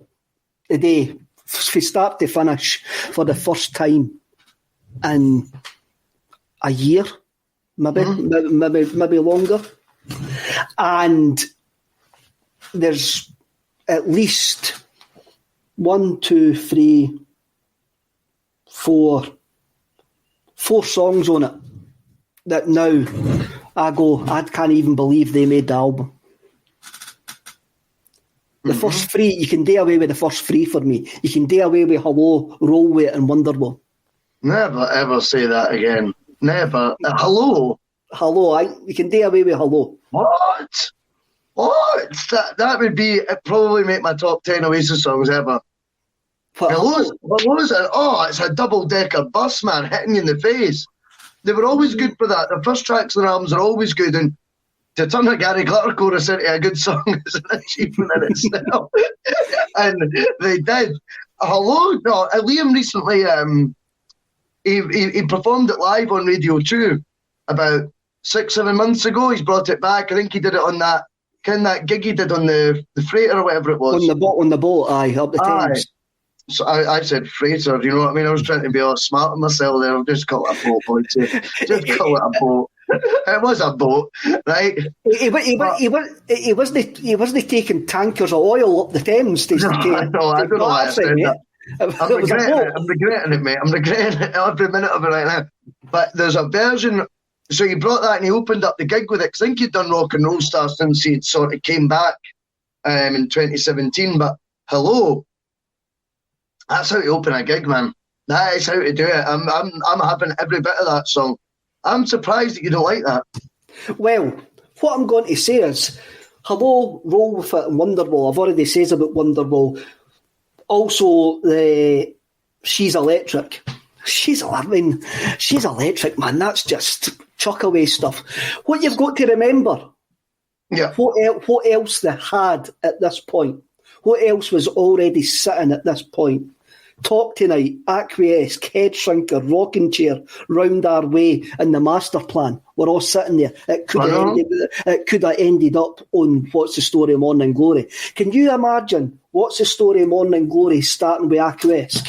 today, from start to finish, for the first time in a year, maybe longer. And there's at least 1, 2, 3, 4 songs on it that now I can't even believe they made the album. The first 3, you can do away with the first 3 for me. You can do away with Hello, Roll With It and Wonderwall. Never ever say that again. Never. Hello? Hello, you can do away with Hello. What? That would probably make my top 10 Oasis songs ever. Hello's it's a double-decker bus, man, hitting you in the face. They were always good for that. The first tracks on their albums are always good, and to turn a Gary Glitter chorus into a good song is an achievement in itself. And they did. Hello? No, Liam recently, he performed it live on Radio 2 about 6-7 months ago. He's brought it back. I think he did it on that gig he did on the freighter or whatever it was. On the boat, up the Thames. So I said freighter, you know what I mean? I was trying to be all smart with myself there. I'll just call it a boat, boy. Just call it a boat. It was a boat, right? He wasn't taking tankers of oil up the Thames. I don't know why I said that. I'm regretting it, mate. I'm regretting it every minute of it right now. But there's a version. So he brought that and he opened up the gig with it. Because I think he'd done Rock and Roll Star since he'd sort of came back in 2017. But Hello, that's how to open a gig, man. That is how to do it. I'm having every bit of that song. I'm surprised that you don't like that. Well, what I'm going to say is, Hello, Roll With It and Wonderwall. I've already said about Wonderwall. Also, She's Electric. She's electric, man. That's just chuck away stuff. What you've got to remember, what else they had at this point? What else was already sitting at this point? Talk Tonight, Acquiesce, Head Shrinker, Rocking Chair, Round Our Way, and The Master Plan were all sitting there. It could have ended up on What's the Story of Morning Glory. Can you imagine What's the Story of Morning Glory starting with Acquiesce?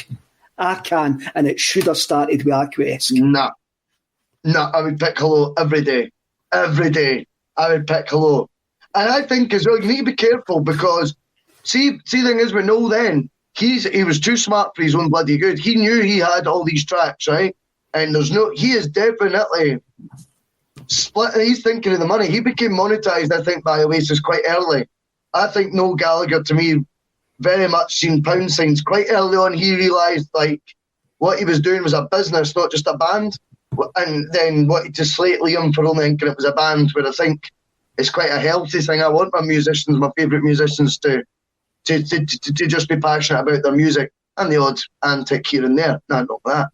I can, and it should have started with Acquiesce. No, I would pick Hello every day. Every day, I would pick Hello. And I think as well, you need to be careful because, see the thing is with Noel then, he was too smart for his own bloody good. He knew he had all these tracks, right? And he is definitely split. He's thinking of the money. He became monetized, I think, by Oasis quite early. I think Noel Gallagher, to me, very much seen pound signs quite early on. He realised like what he was doing was a business, not just a band, and then wanted to slate Liam for only thinking it was a band. Where I think it's quite a healthy thing. I want my favourite musicians, to just be passionate about their music and the odd antic here and there. No, not that.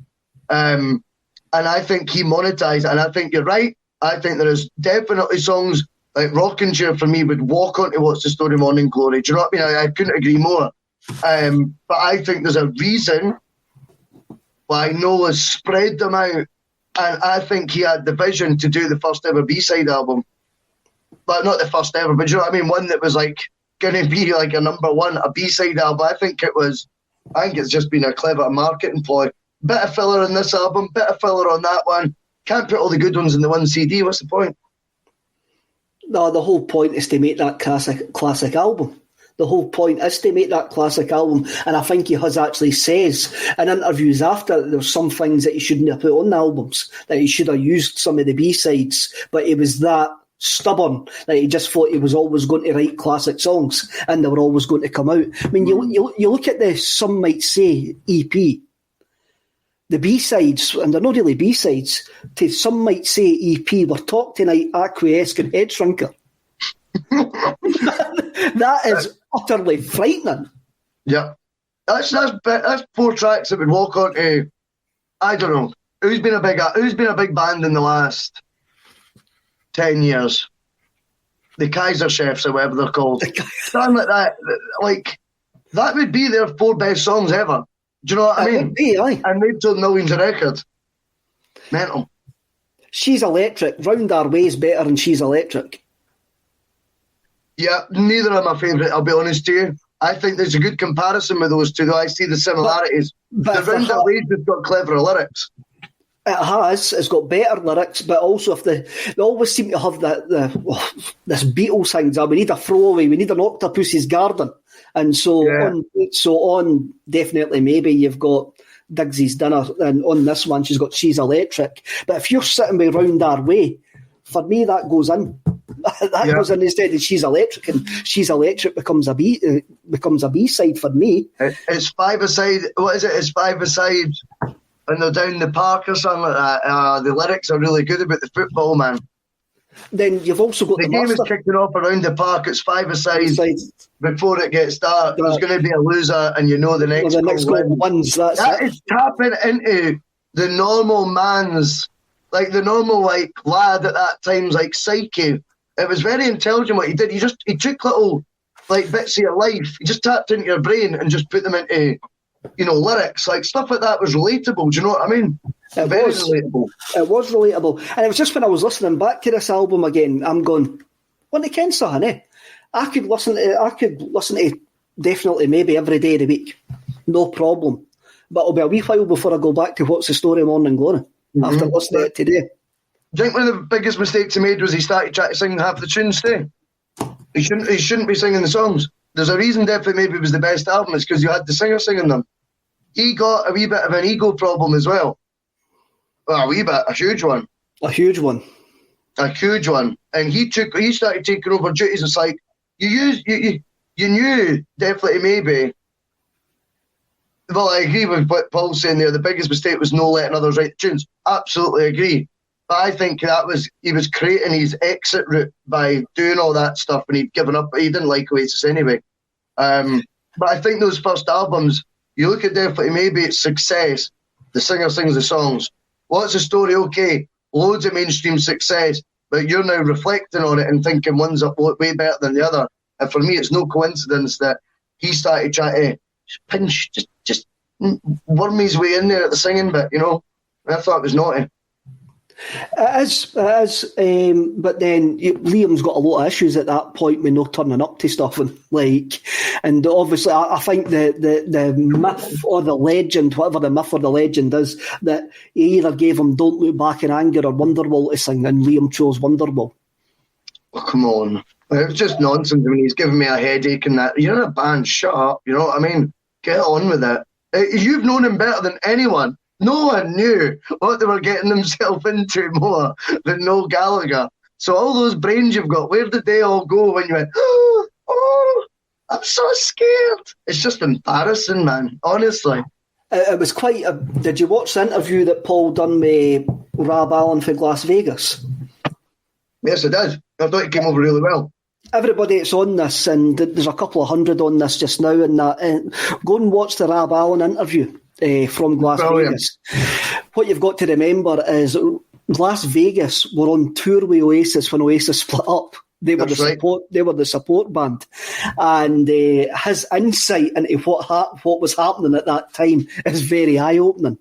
And I think he monetised, and I think you're right. I think there is definitely songs like Rockin' Chair for me would walk onto What's the Story Morning Glory. Do you know what I mean? I couldn't agree more. But I think there's a reason why Noel spread them out, and I think he had the vision to do the first ever B-side album. But not the first ever, but do you know what I mean? One that was like going to be like a number one, a B-side album. I think it's just been a clever marketing ploy. Bit of filler in this album, bit of filler on that one. Can't put all the good ones in the one CD. What's the point? No, the whole point is to make that classic album. The whole point is to make that classic album. And I think he has actually says in interviews after there's some things that he shouldn't have put on the albums, that he should have used some of the B-sides, but he was that stubborn that he just thought he was always going to write classic songs and they were always going to come out. I mean, you look at the Some Might Say EP, the B-sides, and they're not really B-sides, to Some Might Say EP were Talk Tonight, Acquiesce and Head Shrinker. That is utterly frightening. Yeah. That's 4 tracks that would walk on to, I don't know, who's been a big band in the last 10 years? The Kaiser Chefs or whatever they're called. Something like that. Like, that would be their 4 best songs ever. Do you know what I mean? And they've sold millions of records. Mental. She's Electric. Round Our Way is better than She's Electric. Yeah, neither are my favourite, I'll be honest to you. I think there's a good comparison with those two, though. I see the similarities. But the Round Our Way has got cleverer lyrics. It has. It's got better lyrics, but also if they always seem to have this Beatles thing. We need a throwaway. We need an Octopus's Garden. And so on, definitely, maybe you've got Digsy's Dinner, and on this one she's got She's Electric. But if you're sitting with Round Our Way, for me that goes in. That goes in instead of She's Electric, and She's Electric becomes a B-side for me. It's 5-a-side. What is it? It's 5-a-side, and they're down the park or something like that. The lyrics are really good about the football, man. Then you've also got the game is kicking off around the park. It's 5-a-side before it gets dark. There's going to be a loser, and you know the next goal wins. That is tapping into the normal man's, like the normal like lad at that time's like psyche. It was very intelligent what he did. He took little like bits of your life. He just tapped into your brain and just put them into, lyrics. Like stuff like that was relatable. Do you know what I mean? Relatable. It was relatable. And it was just when I was listening back to this album again, I'm going, what the Ken son, eh? I could listen to definitely maybe every day of the week. No problem. But it'll be a wee while before I go back to What's the Story Morning Glory after listening to it today. Do you think one of the biggest mistakes he made was he started trying to sing half the tunes too? He shouldn't be singing the songs. There's a reason definitely maybe it was the best album. It's because you had the singer singing them. He got a wee bit of an ego problem as well. Well, a huge one. A huge one. And he started taking over duties. It's like you knew definitely maybe. Well, I agree with what Paul's saying there. The biggest mistake was no letting others write the tunes. Absolutely agree. But I think he was creating his exit route by doing all that stuff, and he'd given up. He didn't like Oasis anyway. But I think those first albums, you look at definitely maybe it's Success. The singer sings the songs. What's the Story? Okay, loads of mainstream success, but you're now reflecting on it and thinking one's way better than the other. And for me, it's no coincidence that he started trying to pinch, just worm his way in there at the singing bit, I thought it was naughty. It is. But then Liam's got a lot of issues at that point with not turning up to stuff, and obviously I think the myth or the legend, whatever the myth or the legend is, that he either gave him Don't Look Back in Anger or Wonderwall to sing, and Liam chose Wonderwall. Oh, come on. It was just nonsense when he's giving me a headache and that. You're in a band, shut up, you know what I mean? Get on with it. You've known him better than anyone. No one knew what they were getting themselves into more than Noel Gallagher. So all those brains you've got, where did they all go when you went, oh, I'm so scared? It's just embarrassing, man, honestly. It was quite a... Did you watch the interview that Paul done with Rab Allen for Las Vegas? Yes, I did. I thought it came over really well. Everybody that's on this, and there's a couple of hundred on this just now, and go and watch the Rab Allen interview from Las Vegas. What you've got to remember is Las Vegas were on tour with Oasis when Oasis split up. They were They were the support band, and his insight into what was happening at that time is very eye opening.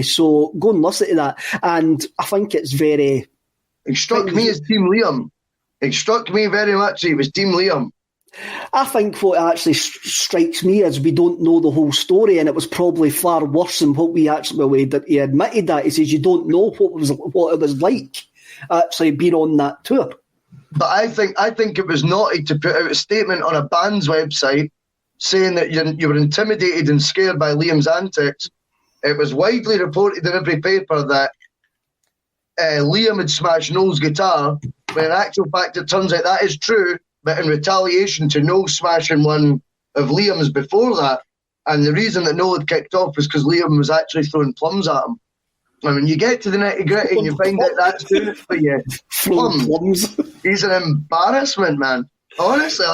So go and listen to that, and I think it's very. It struck me as Team Liam. It struck me very much. It was Team Liam. I think what actually strikes me is we don't know the whole story, and it was probably far worse than what we actually. That he admitted that he says you don't know what it was like actually being on that tour. But I think it was naughty to put out a statement on a band's website saying that you were intimidated and scared by Liam's antics. It was widely reported in every paper that Liam had smashed Noel's guitar, when in actual fact it turns out that is true, but in retaliation to Noel smashing one of Liam's before that. And the reason that Noel had kicked off was because Liam was actually throwing plums at him. I mean, you get to the nitty-gritty and you find that that's doing it for you. Plums. He's an embarrassment, man. Honestly,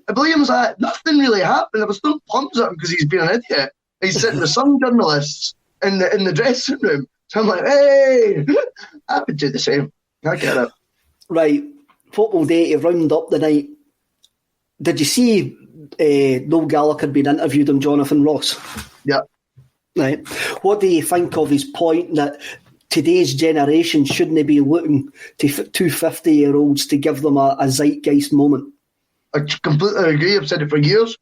Liam's like, nothing really happened. I was throwing plums at him because he's been an idiot. He's sitting with some journalists in the dressing room. So I'm like, hey, I would do the same. I get it. Right. Football day to round up the night. Did you see Noel Gallagher being interviewed on Jonathan Ross? Yeah. Right. What do you think of his point that today's generation shouldn't be looking to 50-year-olds to give them a zeitgeist moment? I completely agree. I've said it for years.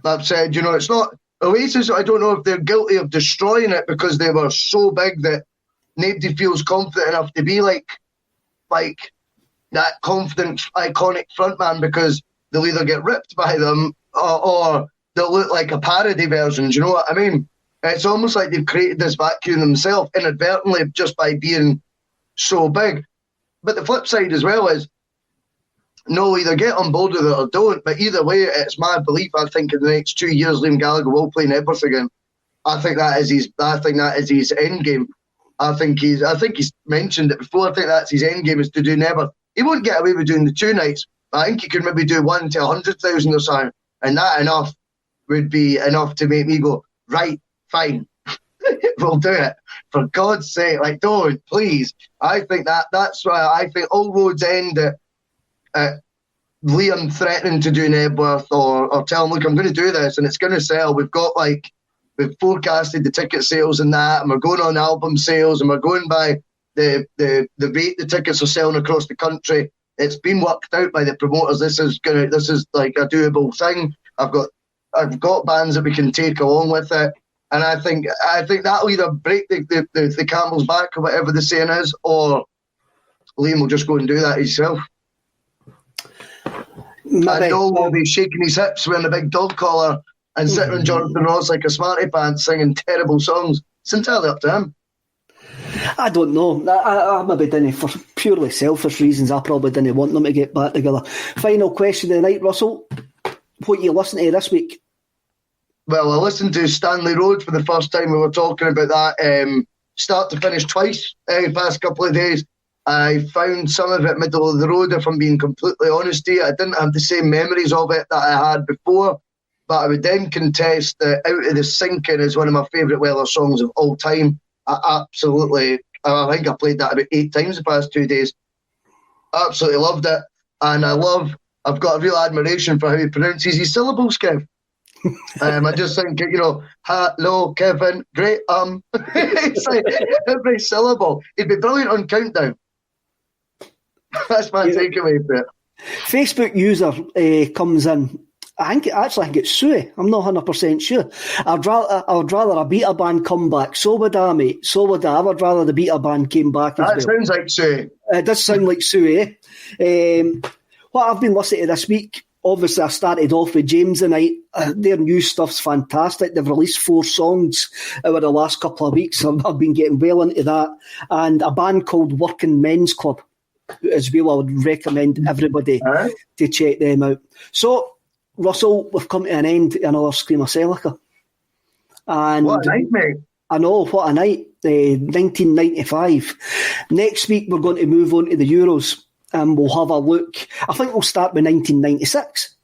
I've said, it's not Oasis. I don't know if they're guilty of destroying it because they were so big that nobody feels confident enough to be like that confident, iconic frontman because they'll either get ripped by them or they'll look like a parody version. Do you know what I mean? It's almost like they've created this vacuum themselves inadvertently just by being so big. But the flip side as well is, no, either get on board with it or don't. But either way, it's my belief. I think in the next 2 years, Liam Gallagher will play Nebworth again. I think that is his end game. I think he's mentioned it before. I think that's his end game is to do Nebworth. He won't get away with doing the 2 nights. I think he could maybe do 1 to 100,000 or something, and that enough would be enough to make me go right. Fine, we'll do it. For God's sake, don't, please. I think that's why I think all roads end at Liam threatening to do Nebworth or tell him, look, I'm going to do this and it's going to sell. We've forecasted the ticket sales and that, and we're going on album sales and we're going by the rate the tickets are selling across the country. It's been worked out by the promoters. This is like a doable thing. I've got bands that we can take along with it. And I think that'll either break the camel's back or whatever the saying is, or Liam will just go and do that himself. And Noel will be shaking his hips wearing a big dog collar and sitting on Jonathan Ross like a smarty pants singing terrible songs. It's entirely up to him. I don't know. I maybe didn't, for purely selfish reasons, I probably didn't want them to get back together. Final question of the night, Russell. What are you listening to this week? Well, I listened to Stanley Road for the first time. We were talking about that start to finish twice the past couple of days. I found some of it middle of the road, if I'm being completely honest to you. I didn't have the same memories of it that I had before, but I would then contest that Out of the Sinking is one of my favourite Weller songs of all time. I think I played that about 8 times the past 2 days. Absolutely loved it. And I've got a real admiration for how he pronounces his syllables, Kev. I just think, hello, Kevin, great, it's like every syllable. He'd be brilliant on Countdown. That's my takeaway for it. Facebook user comes in. I think it's Sue. I'm not 100% sure. I'd rather a beta band come back. So would I, mate. So would I. I would rather the beta band came back as well. That sounds like Sue. It does sound like Sue, eh? What I've been listening to this week, obviously I started off with James and their new stuff's fantastic. They've released 4 songs over the last couple of weeks. I've been getting well into that. And a band called Working Men's Club as well. I would recommend everybody to check them out. So, Russell, we've come to an end to another Screamacelica. And what a night, mate. I know, what a night. 1995. Next week we're going to move on to the Euros and we'll have a look. I think we'll start with 1996.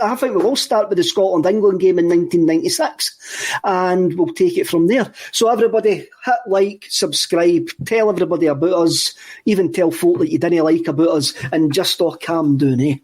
I think we'll start with the Scotland-England game in 1996 and we'll take it from there. So everybody, hit like, subscribe, tell everybody about us, even tell folk that you didn't like about us, and just all calm down, eh?